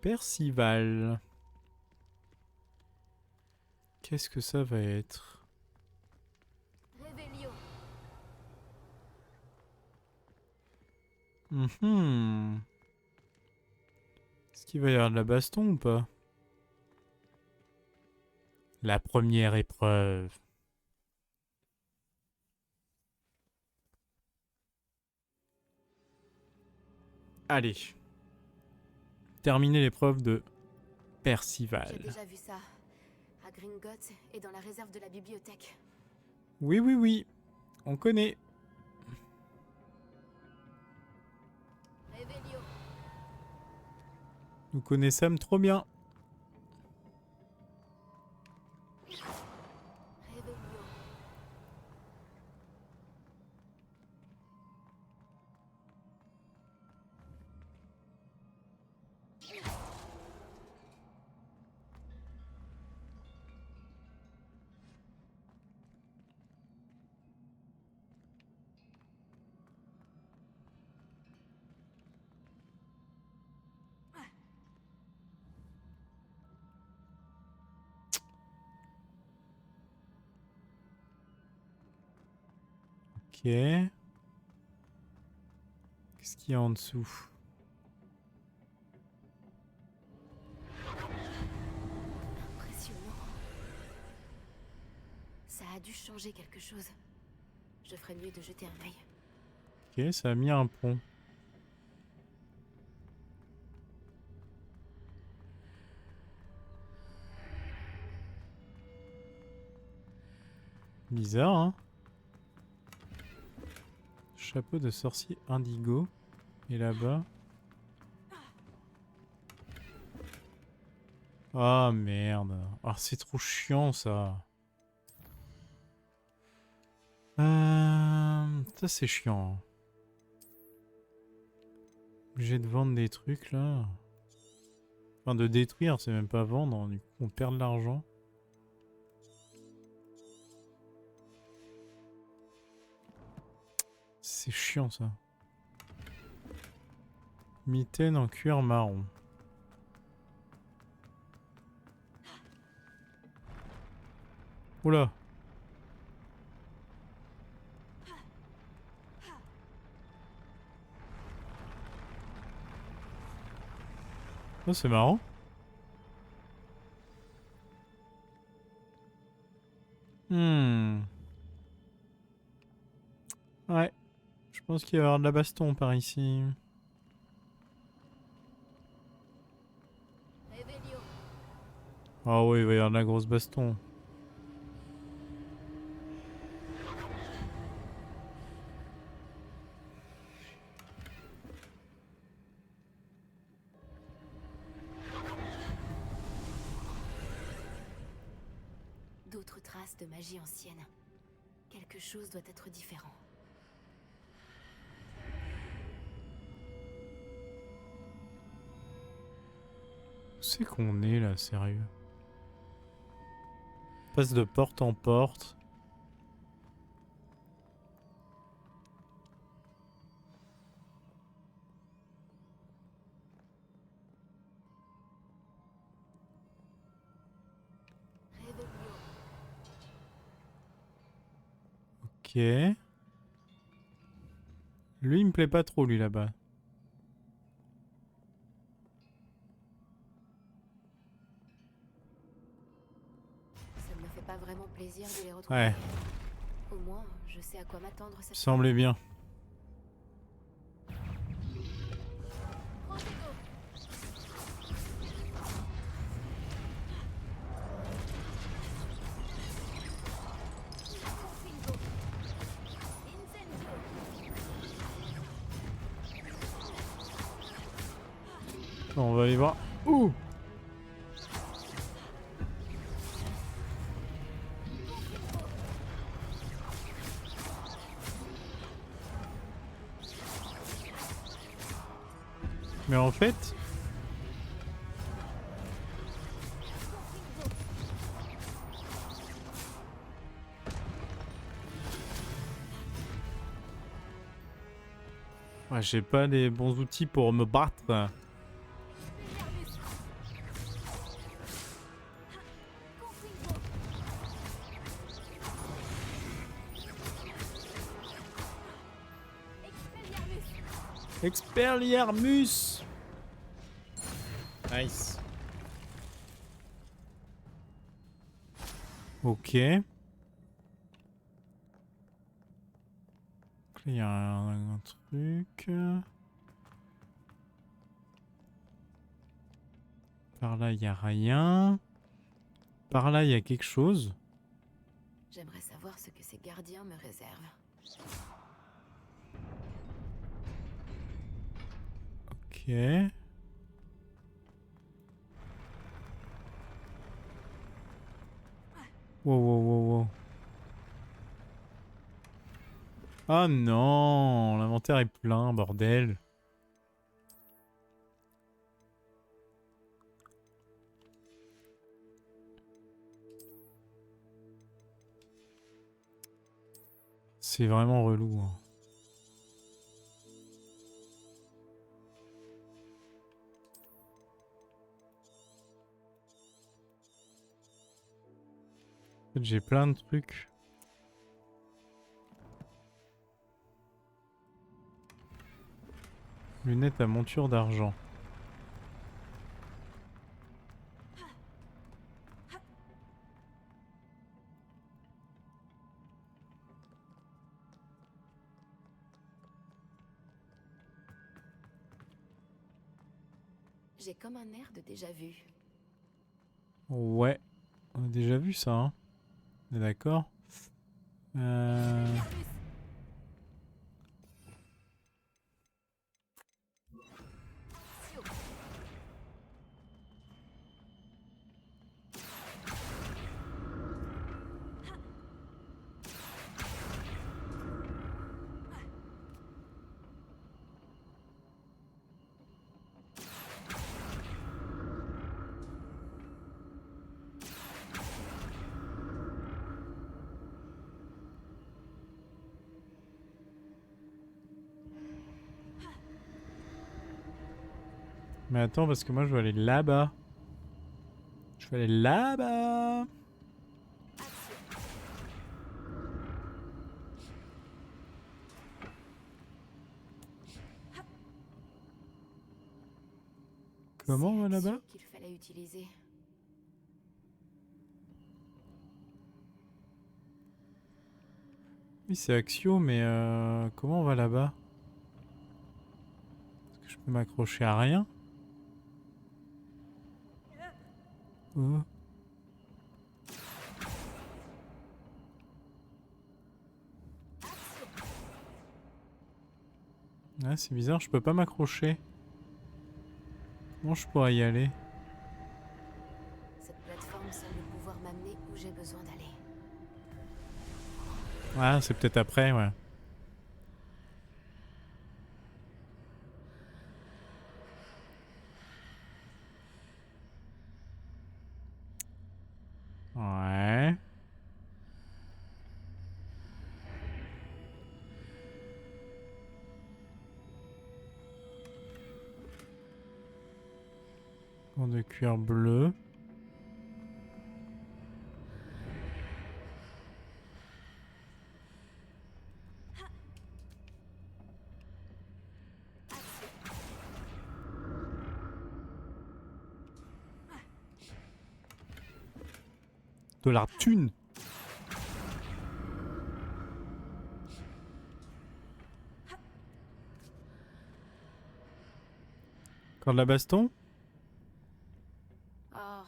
Percival. Qu'est-ce que ça va être? Révélio. Est-ce qu'il va y avoir de la baston ou pas? La première épreuve. Allez. Terminer l'épreuve de Percival. J'ai déjà vu ça. À Gringotts et dans la réserve de la bibliothèque. Oui, oui, oui. On connaît. Révélio. Nous connaissons trop bien. Révélio. Qu'est-ce qu'il y a en dessous? Impressionnant. Ça a dû changer quelque chose. Je ferais mieux de jeter un œil. Ok, ça a mis un pont. Bizarre, hein? Chapeau de sorcier indigo. Et là-bas... Ah merde. Ah, c'est trop chiant ça. Ça c'est chiant. Obligé de vendre des trucs là. Enfin de détruire, c'est même pas vendre. Du coup on perd de l'argent. C'est chiant ça. Mitaine en cuir marron. Oula. Oh, c'est marrant. Ouais. Je pense qu'il va y avoir de la baston par ici. Ah oui, il va y avoir de la grosse baston. D'autres traces de magie ancienne. Quelque chose doit être différent. Où c'est qu'on est là, sérieux? On passe de porte en porte. Ok. Lui, il me plaît pas trop, lui, là-bas. Ça ne me fait pas vraiment plaisir de les retrouver. Ouais, Au moins, je sais à quoi m'attendre cette fois. semblait bien. On va aller voir. Ouh! Mais en fait... Ouais, j'ai pas les bons outils pour me battre. Expelliarmus! Nice. Ok. Il y a un truc. Par là, il n'y a rien. Par là, il y a quelque chose. J'aimerais savoir ce que ces gardiens me réservent. Ok. Wow, wow, wow, wow. Ah non, l'inventaire est plein, bordel. C'est vraiment relou. Hein. En fait, j'ai plein de trucs. Lunettes à monture d'argent. J'ai comme un air de déjà vu. Ouais, on a déjà vu ça, hein. On est d'accord. Mais attends, parce que moi je veux aller là-bas. Je veux aller là-bas. Comment on va là-bas? Qu'il fallait utiliser. Oui, c'est Axio, mais comment on va là-bas? Est-ce que je peux m'accrocher à rien? Oh. Ah, c'est bizarre, je peux pas m'accrocher. Comment je pourrais y aller? Cette plateforme semble pouvoir m'amener où j'ai besoin d'aller. Ah, c'est peut-être après, ouais. Ouais. Gant de cuir bleu. De la thune. Encore de la baston? Oh,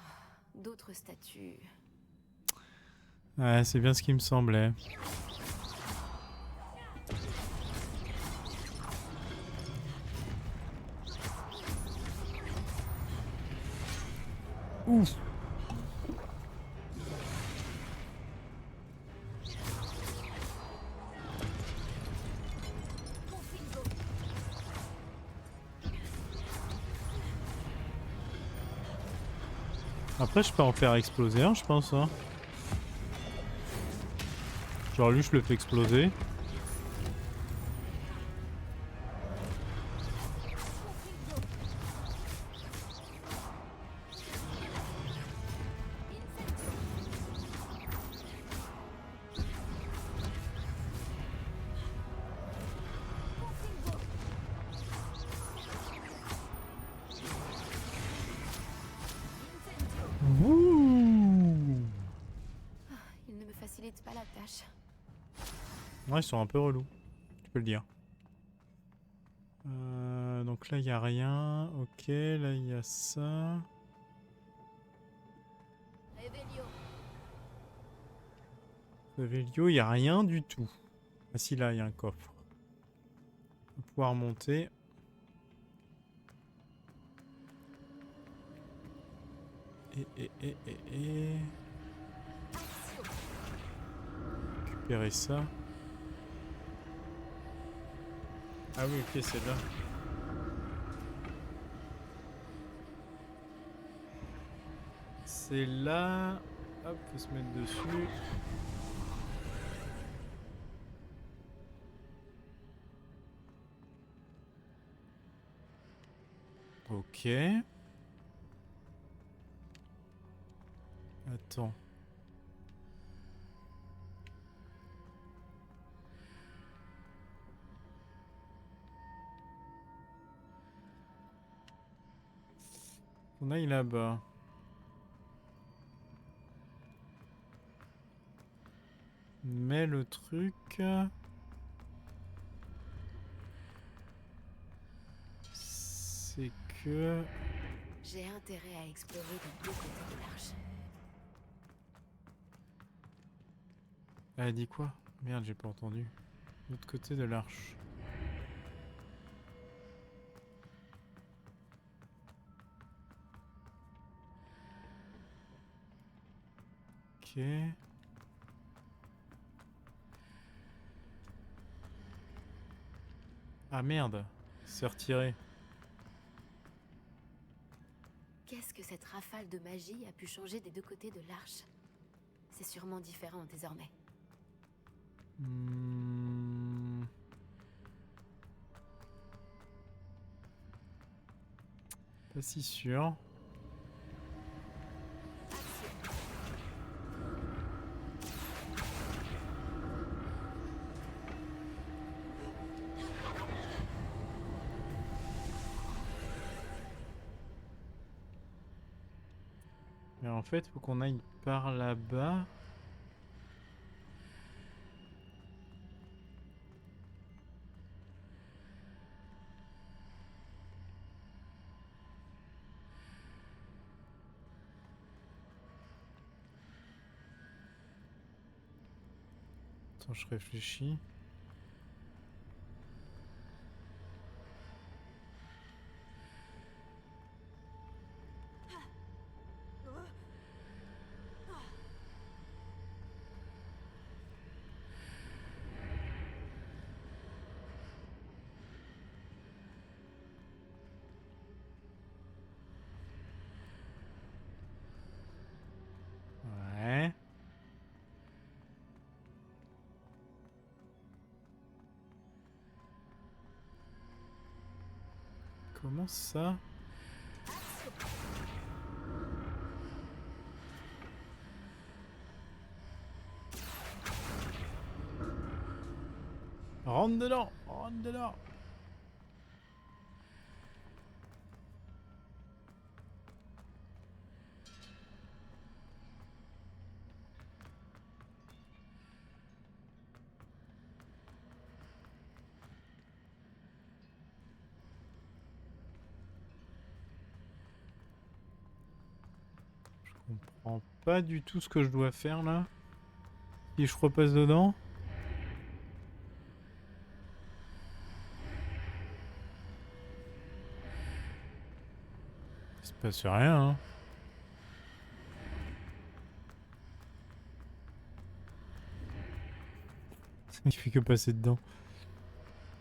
d'autres statues. Ouais, c'est bien ce qui me semblait. Ouf. Après, je peux en faire exploser un, je pense. Hein. Genre lui, je le fais exploser. Ouh. Il ne me facilite pas la tâche. Ouais, ils sont un peu relous. Tu peux le dire. Donc là, il n'y a rien. Ok, là, il y a ça. Revelio, il n'y a rien du tout. Ah si, là, il y a un coffre. On va pouvoir monter. Et... Récupérer ça. Ah oui, ok, c'est là. C'est là. Hop, faut se mettre dessus. Ok. Attends. On aille là-bas. Mais le truc... c'est que... J'ai intérêt à explorer les deux côtés de l'arche. Elle a dit quoi? Merde, j'ai pas entendu. L'autre côté de l'arche. Ok. Ah merde, c'est retiré. Qu'est-ce que cette rafale de magie a pu changer des deux côtés de l'arche? C'est sûrement différent désormais. Pas si sûr. Mais en fait, faut qu'on aille par là-bas. Attends, je réfléchis. Ouais. Comment ça? Rentre dedans! Rentre dedans! Je comprends pas du tout ce que je dois faire là. Si je repasse dedans. Il se passe rien, hein. Il fait que passer dedans.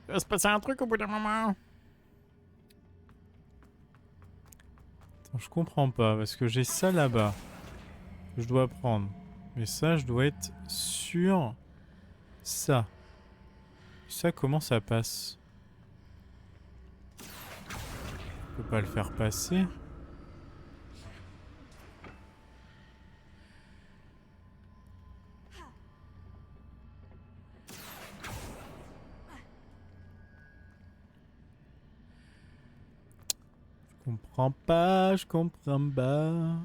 Il va se passer un truc au bout d'un moment. Attends, je comprends pas parce que j'ai ça là-bas que je dois prendre. Mais ça, je dois être sur ça. Ça, comment ça passe? Je peux pas le faire passer. Je comprends pas, je comprends pas.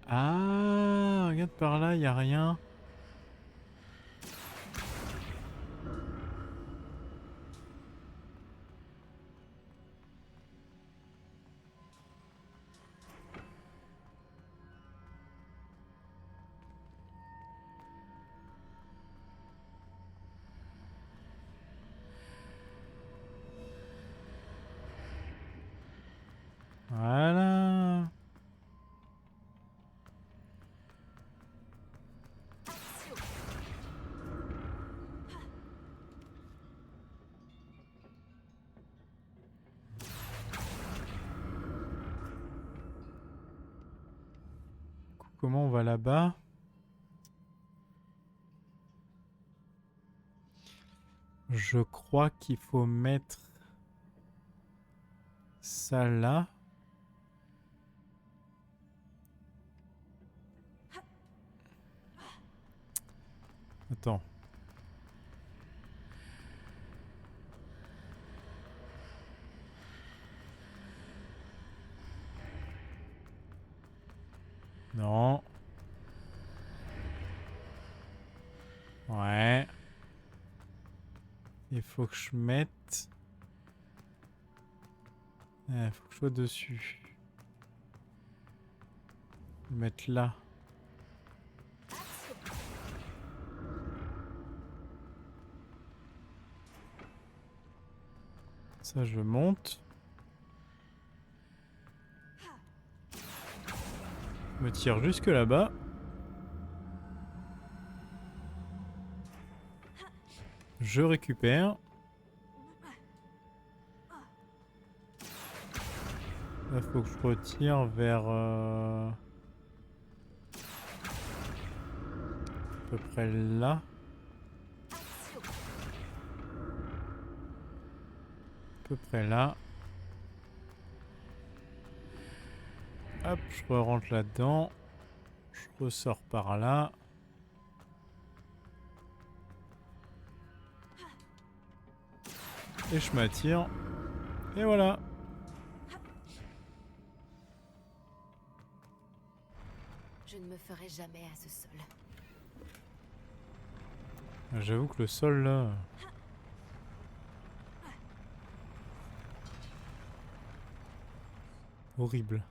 Ah, regarde par là, y a rien. Voilà. Comment on va là-bas? Je crois qu'il faut mettre ça là. Attends. Non. Ouais. Il faut que je mette... Il faut que je sois dessus. Je vais mettre là. Ça, je monte. Je me tire jusque là-bas. Je récupère. Là, faut que je retire vers... à peu près là. À peu près là. Hop, je rentre là-dedans. Je ressors par là. Et je m'attire. Et voilà. Je ne me ferai jamais à ce sol. J'avoue que le sol là... Horrible.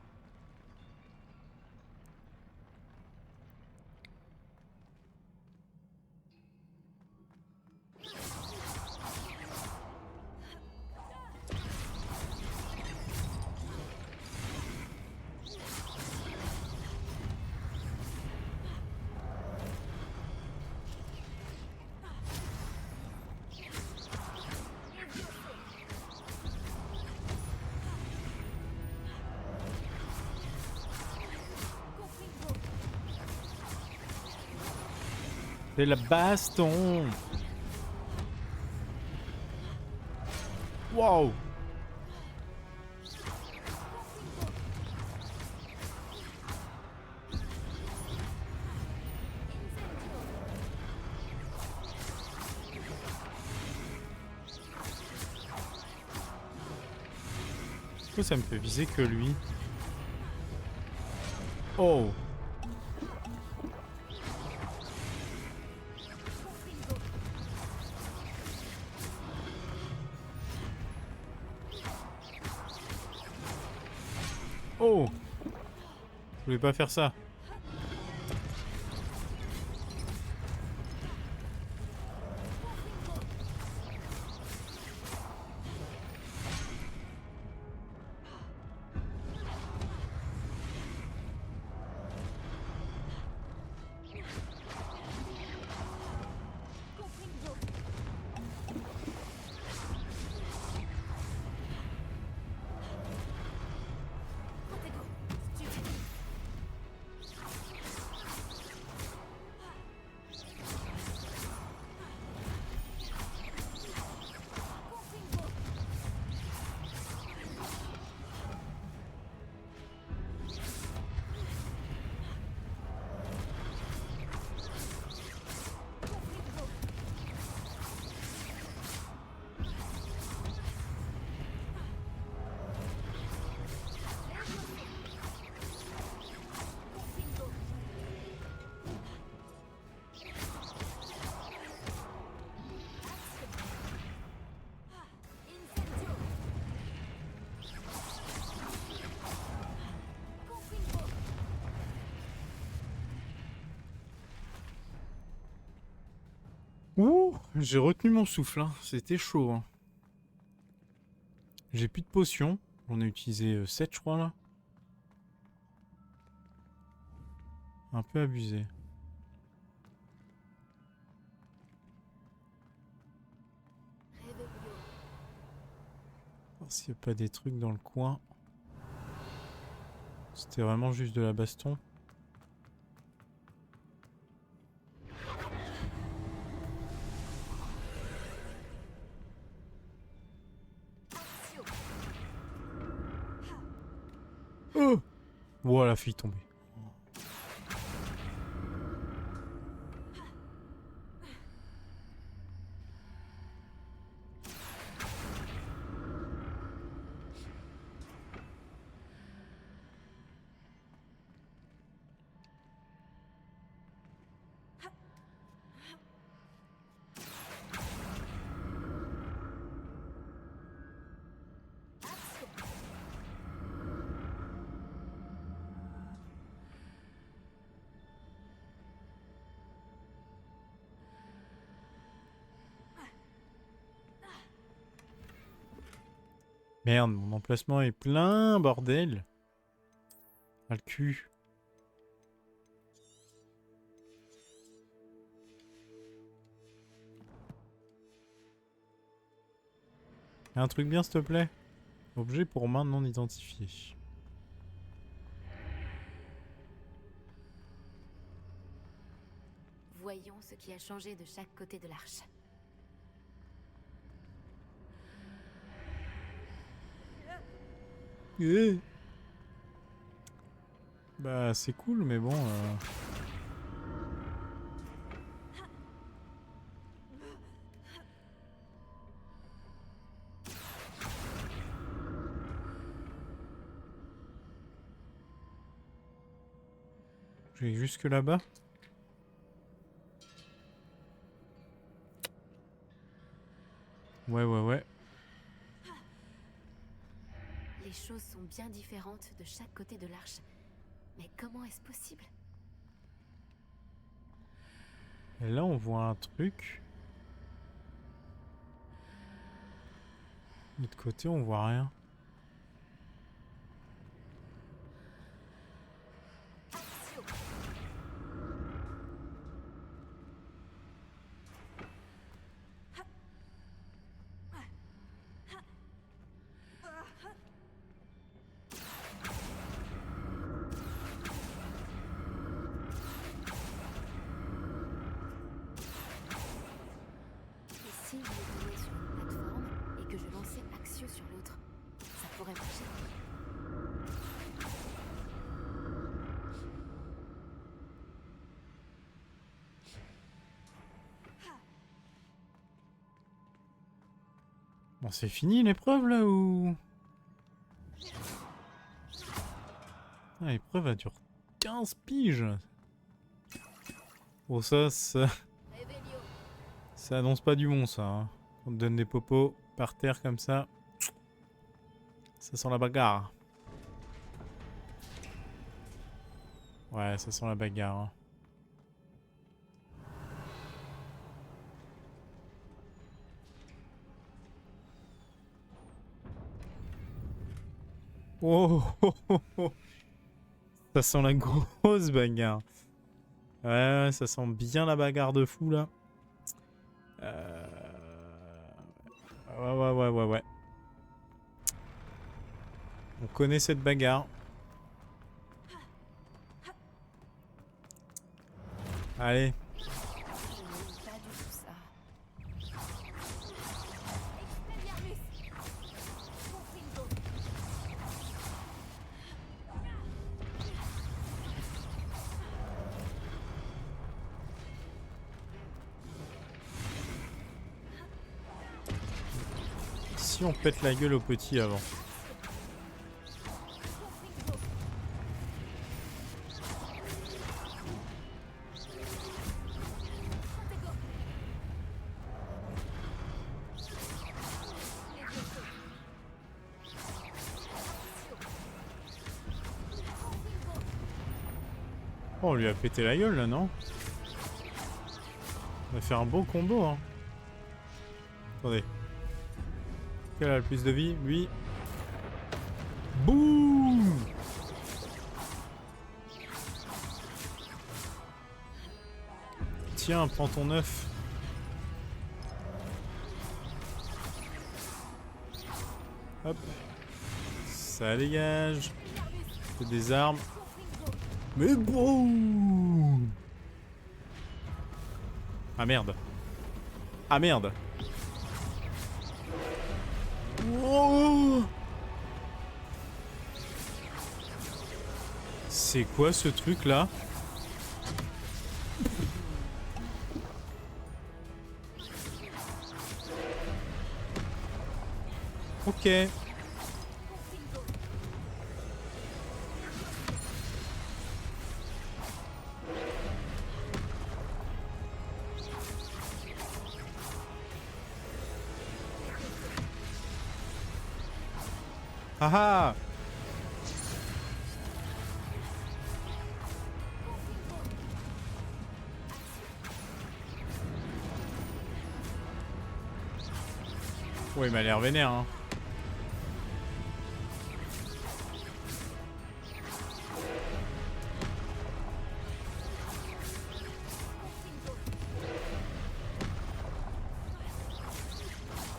C'est la baston. Wow. Pourquoi ça me fait viser que lui? Oh. Oh! Je voulais pas faire ça. Ouh, j'ai retenu mon souffle, hein. C'était chaud. Hein. J'ai plus de potions. On a utilisé 7 je crois là. Un peu abusé. Voir s'il n'y a pas des trucs dans le coin. C'était vraiment juste de la baston. Oh! Voilà, la fille tombée. Merde, mon emplacement est plein, bordel. Ah, le cul. Un truc bien, s'il te plaît. Objet pour main non identifiée. Voyons ce qui a changé de chaque côté de l'arche. Bah c'est cool mais bon je vais jusque là-bas. Ouais. Les choses sont bien différentes de chaque côté de l'arche. Mais comment est-ce possible? Et là on voit un truc. De l'autre côté on voit rien. Et si je me tenais sur une plateforme et que je lançais Axio sur l'autre, ça pourrait marcher. Bon c'est fini l'épreuve là ou... Ah, l'épreuve a duré 15 piges. Bon ça annonce pas du bon ça. Hein. On te donne des popos par terre comme ça. Ça sent la bagarre. Ouais, ça sent la bagarre. Hein. Oh, oh, oh, oh. Ça sent la grosse bagarre. Ouais, ça sent bien la bagarre de fou là. Ouais. On connaît cette bagarre. Allez. Je n'aime pas du tout ça. Si on pète la gueule au petit avant. Oh, on lui a pété la gueule là, non? On a fait un beau combo, hein. Attendez. Quel a le plus de vie? Lui. Boum! Tiens, prends ton œuf. Hop. Ça dégage. C'est des armes. Mais bon! Ah merde. Ah merde. Oh! C'est quoi ce truc là? Ok. Haha! Ouais, il m'a l'air vénère, hein.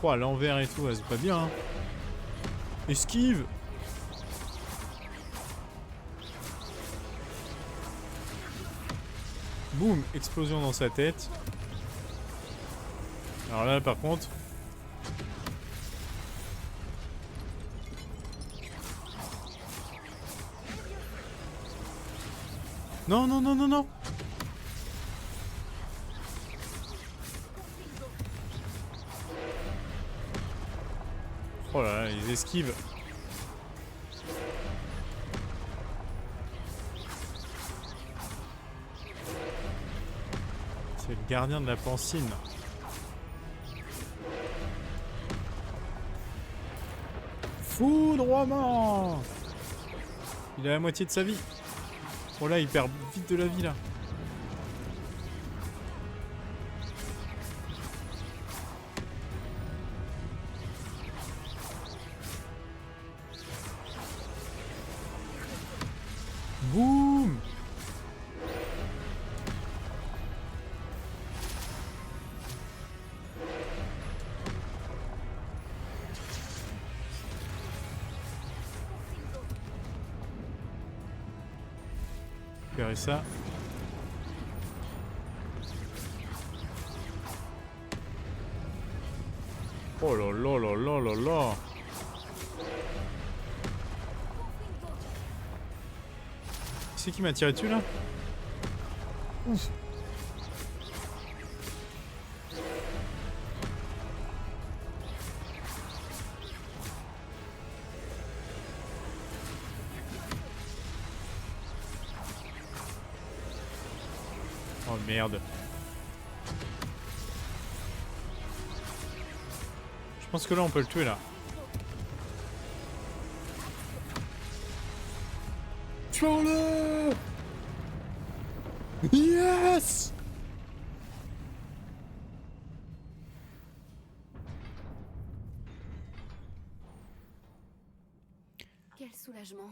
Oh, à l'envers et tout, ouais, c'est pas bien. Hein. Esquive. Boum, explosion dans sa tête. Alors là, par contre... Non, non, non, non, non. Oh là là, ils esquivent. C'est le gardien de la pancine. Foudroiement. Il a la moitié de sa vie. Oh là, il perd vite de la vie là. Boum. Récupérer ça. Oh là là là là là là. C'est qui m'a tiré dessus là? Ouf. Oh merde. Je pense que là on peut le tuer là. Tuons-le! Yes! Quel soulagement.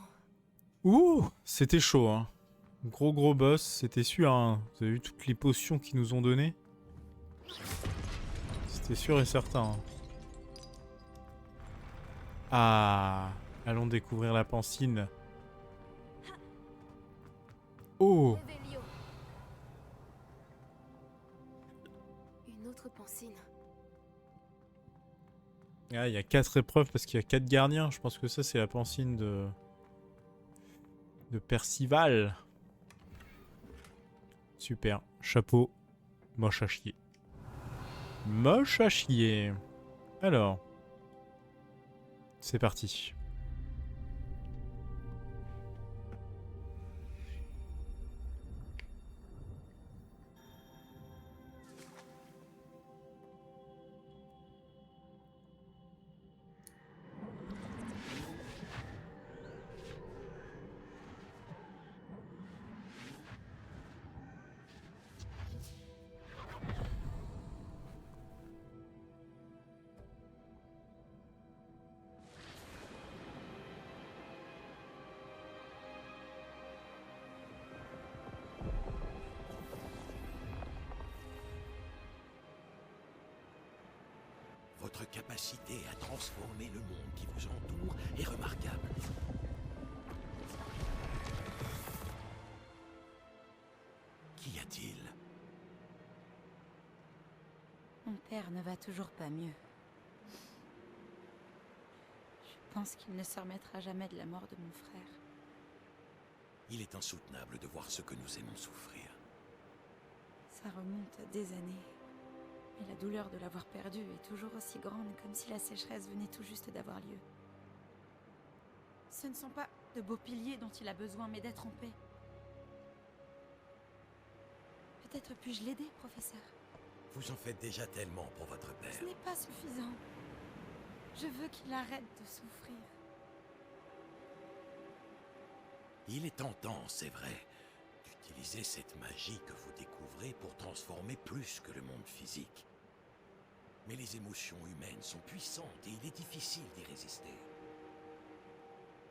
Ouh, c'était chaud hein. Gros boss, c'était sûr hein. Vous avez vu toutes les potions qu'ils nous ont données? C'était sûr et certain. Hein. Ah, allons découvrir la pancine. Oh! Une autre pancine. Ah, il y a 4 épreuves parce qu'il y a 4 gardiens. Je pense que ça c'est la pancine de Percival. Super. Chapeau. Moche à chier. Moche à chier. Alors. C'est parti. Votre capacité à transformer le monde qui vous entoure est remarquable. Qu'y a-t-il? Mon père ne va toujours pas mieux. Je pense qu'il ne se remettra jamais de la mort de mon frère. Il est insoutenable de voir ce que nous aimons souffrir. Ça remonte à des années. Mais la douleur de l'avoir perdu est toujours aussi grande, comme si la sécheresse venait tout juste d'avoir lieu. Ce ne sont pas de beaux piliers dont il a besoin, mais d'être en paix. Peut-être puis-je l'aider, professeur? Vous en faites déjà tellement pour votre père. Ce n'est pas suffisant. Je veux qu'il arrête de souffrir. Il est tentant, c'est vrai, d'utiliser cette magie que vous découvrez pour transformer plus que le monde physique. Mais les émotions humaines sont puissantes et il est difficile d'y résister.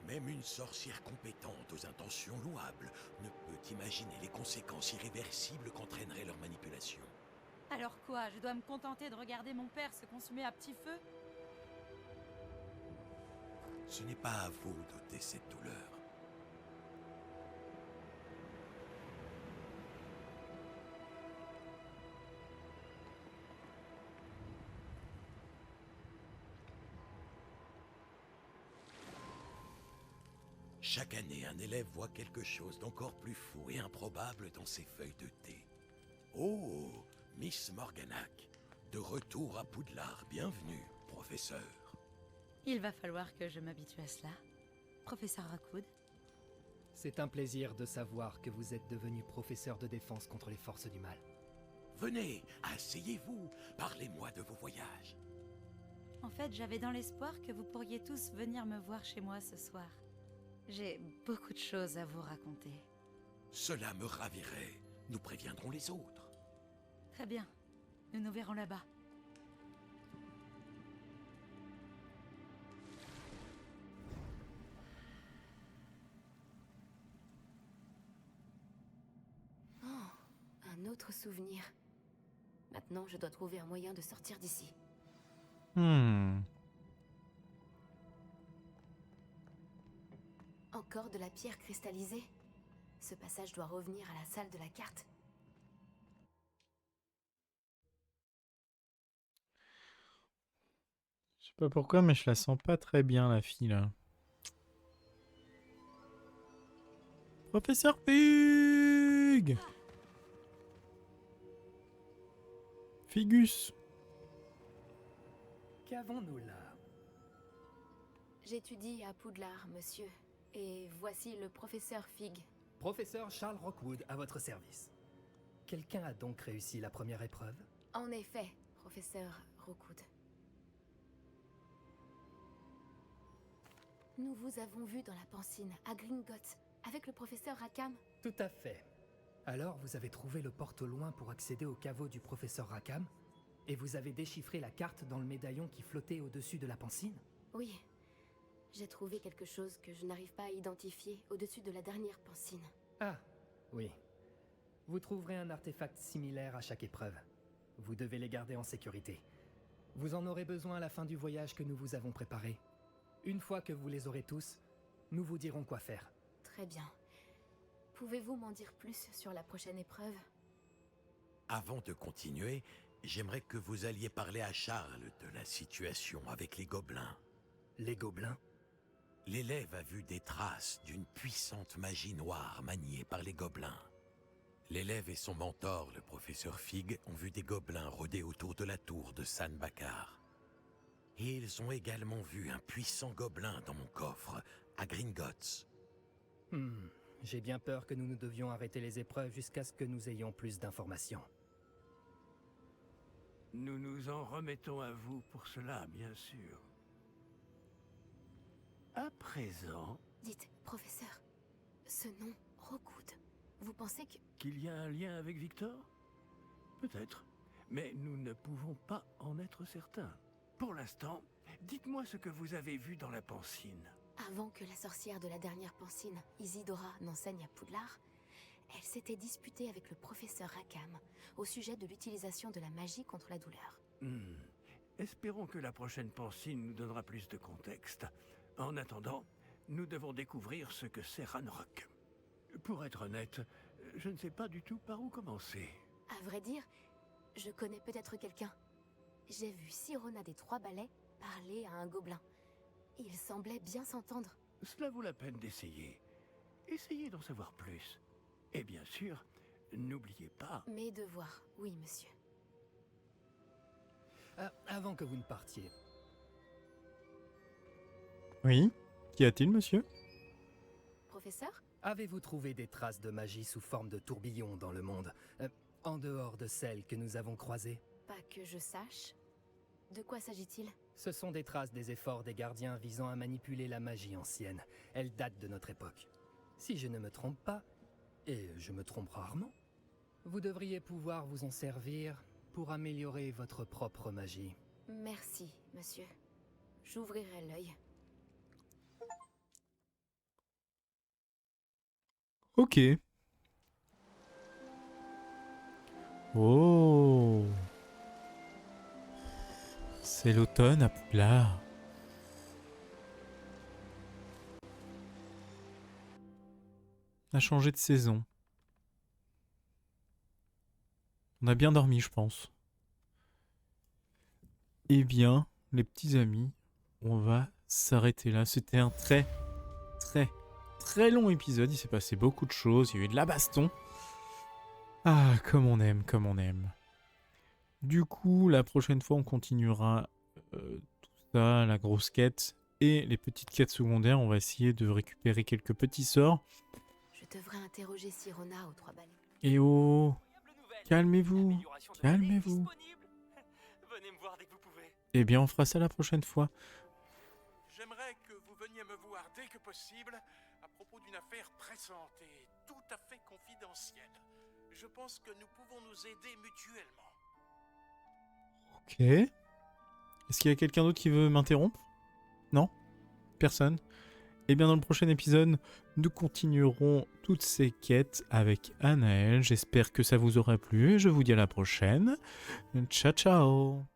Même une sorcière compétente aux intentions louables ne peut imaginer les conséquences irréversibles qu'entraînerait leur manipulation. Alors quoi, je dois me contenter de regarder mon père se consumer à petit feu? Ce n'est pas à vous d'ôter cette douleur. Chaque année, un élève voit quelque chose d'encore plus fou et improbable dans ses feuilles de thé. Oh, Miss Morganac, de retour à Poudlard, bienvenue, professeur. Il va falloir que je m'habitue à cela. Professeur Rockwood. C'est un plaisir de savoir que vous êtes devenu professeur de défense contre les forces du mal. Venez, asseyez-vous, parlez-moi de vos voyages. En fait, j'avais dans l'espoir que vous pourriez tous venir me voir chez moi ce soir. J'ai beaucoup de choses à vous raconter. Cela me ravirait. Nous préviendrons les autres. Très bien. Nous nous verrons là-bas. Oh, un autre souvenir. Maintenant, je dois trouver un moyen de sortir d'ici. Encore de la pierre cristallisée. Ce passage doit revenir à la salle de la carte. Je sais pas pourquoi, mais je la sens pas très bien, la fille, là. Professeur Fig! Figus! Qu'avons-nous là? J'étudie à Poudlard, monsieur. Et voici le professeur Fig. Professeur Charles Rockwood, à votre service. Quelqu'un a donc réussi la première épreuve? En effet, professeur Rockwood. Nous vous avons vu dans la Pancine, à Gringotts, avec le professeur Rackham. Tout à fait. Alors, vous avez trouvé le porte au loin pour accéder au caveau du professeur Rackham? Et vous avez déchiffré la carte dans le médaillon qui flottait au-dessus de la Pancine? Oui. J'ai trouvé quelque chose que je n'arrive pas à identifier au-dessus de la dernière Pancine. Ah, oui. Vous trouverez un artefact similaire à chaque épreuve. Vous devez les garder en sécurité. Vous en aurez besoin à la fin du voyage que nous vous avons préparé. Une fois que vous les aurez tous, nous vous dirons quoi faire. Très bien. Pouvez-vous m'en dire plus sur la prochaine épreuve? Avant de continuer, j'aimerais que vous alliez parler à Charles de la situation avec les gobelins. Les gobelins? L'élève a vu des traces d'une puissante magie noire maniée par les gobelins. L'élève et son mentor, le professeur Fig, ont vu des gobelins rôder autour de la tour de San Bakar. Et ils ont également vu un puissant gobelin dans mon coffre, à Gringotts. J'ai bien peur que nous ne devions arrêter les épreuves jusqu'à ce que nous ayons plus d'informations. Nous nous en remettons à vous pour cela, bien sûr. À présent... Dites, professeur, ce nom, Rockwood, vous pensez que... Qu'il y a un lien avec Victor? Peut-être. Mais nous ne pouvons pas en être certains. Pour l'instant, dites-moi ce que vous avez vu dans la Pancine. Avant que la sorcière de la dernière Pancine, Isidora, n'enseigne à Poudlard, elle s'était disputée avec le professeur Rackham au sujet de l'utilisation de la magie contre la douleur. Espérons que la prochaine Pancine nous donnera plus de contexte. En attendant, nous devons découvrir ce que c'est Ranrock. Pour être honnête, je ne sais pas du tout par où commencer. À vrai dire, je connais peut-être quelqu'un. J'ai vu Sirona des Trois Balais parler à un gobelin. Il semblait bien s'entendre. Cela vaut la peine d'essayer. Essayez d'en savoir plus. Et bien sûr, n'oubliez pas... Mes devoirs, oui, monsieur. Avant que vous ne partiez... Oui? Qu'y a-t-il, monsieur? Professeur? Avez-vous trouvé des traces de magie sous forme de tourbillon dans le monde, en dehors de celles que nous avons croisées? Pas que je sache. De quoi s'agit-il? Ce sont des traces des efforts des gardiens visant à manipuler la magie ancienne. Elles datent de notre époque. Si je ne me trompe pas, et je me trompe rarement, vous devriez pouvoir vous en servir pour améliorer votre propre magie. Merci, monsieur. J'ouvrirai l'œil. Ok. Oh. C'est l'automne à Poudlard. On a changé de saison. On a bien dormi, je pense. Eh bien, les petits amis, on va s'arrêter là. C'était un très long épisode. Il s'est passé beaucoup de choses. Il y a eu de la baston. Ah, comme on aime, comme on aime. Du coup, la prochaine fois, on continuera tout ça, la grosse quête et les petites quêtes secondaires. On va essayer de récupérer quelques petits sorts. Je devrais interroger Sirona aux 3 balais. Et oh, calmez-vous, calmez-vous. Venez me voir dès que vous pouvez. Eh bien, on fera ça la prochaine fois. J'aimerais que vous veniez me voir dès que possible à propos d'une affaire pressante et tout à fait confidentielle. Je pense que nous pouvons nous aider mutuellement. Ok. Est-ce qu'il y a quelqu'un d'autre qui veut m'interrompre? Non? Personne? Eh bien, dans le prochain épisode, nous continuerons toutes ces quêtes avec Anaël. J'espère que ça vous aura plu. Je vous dis à la prochaine. Ciao, ciao!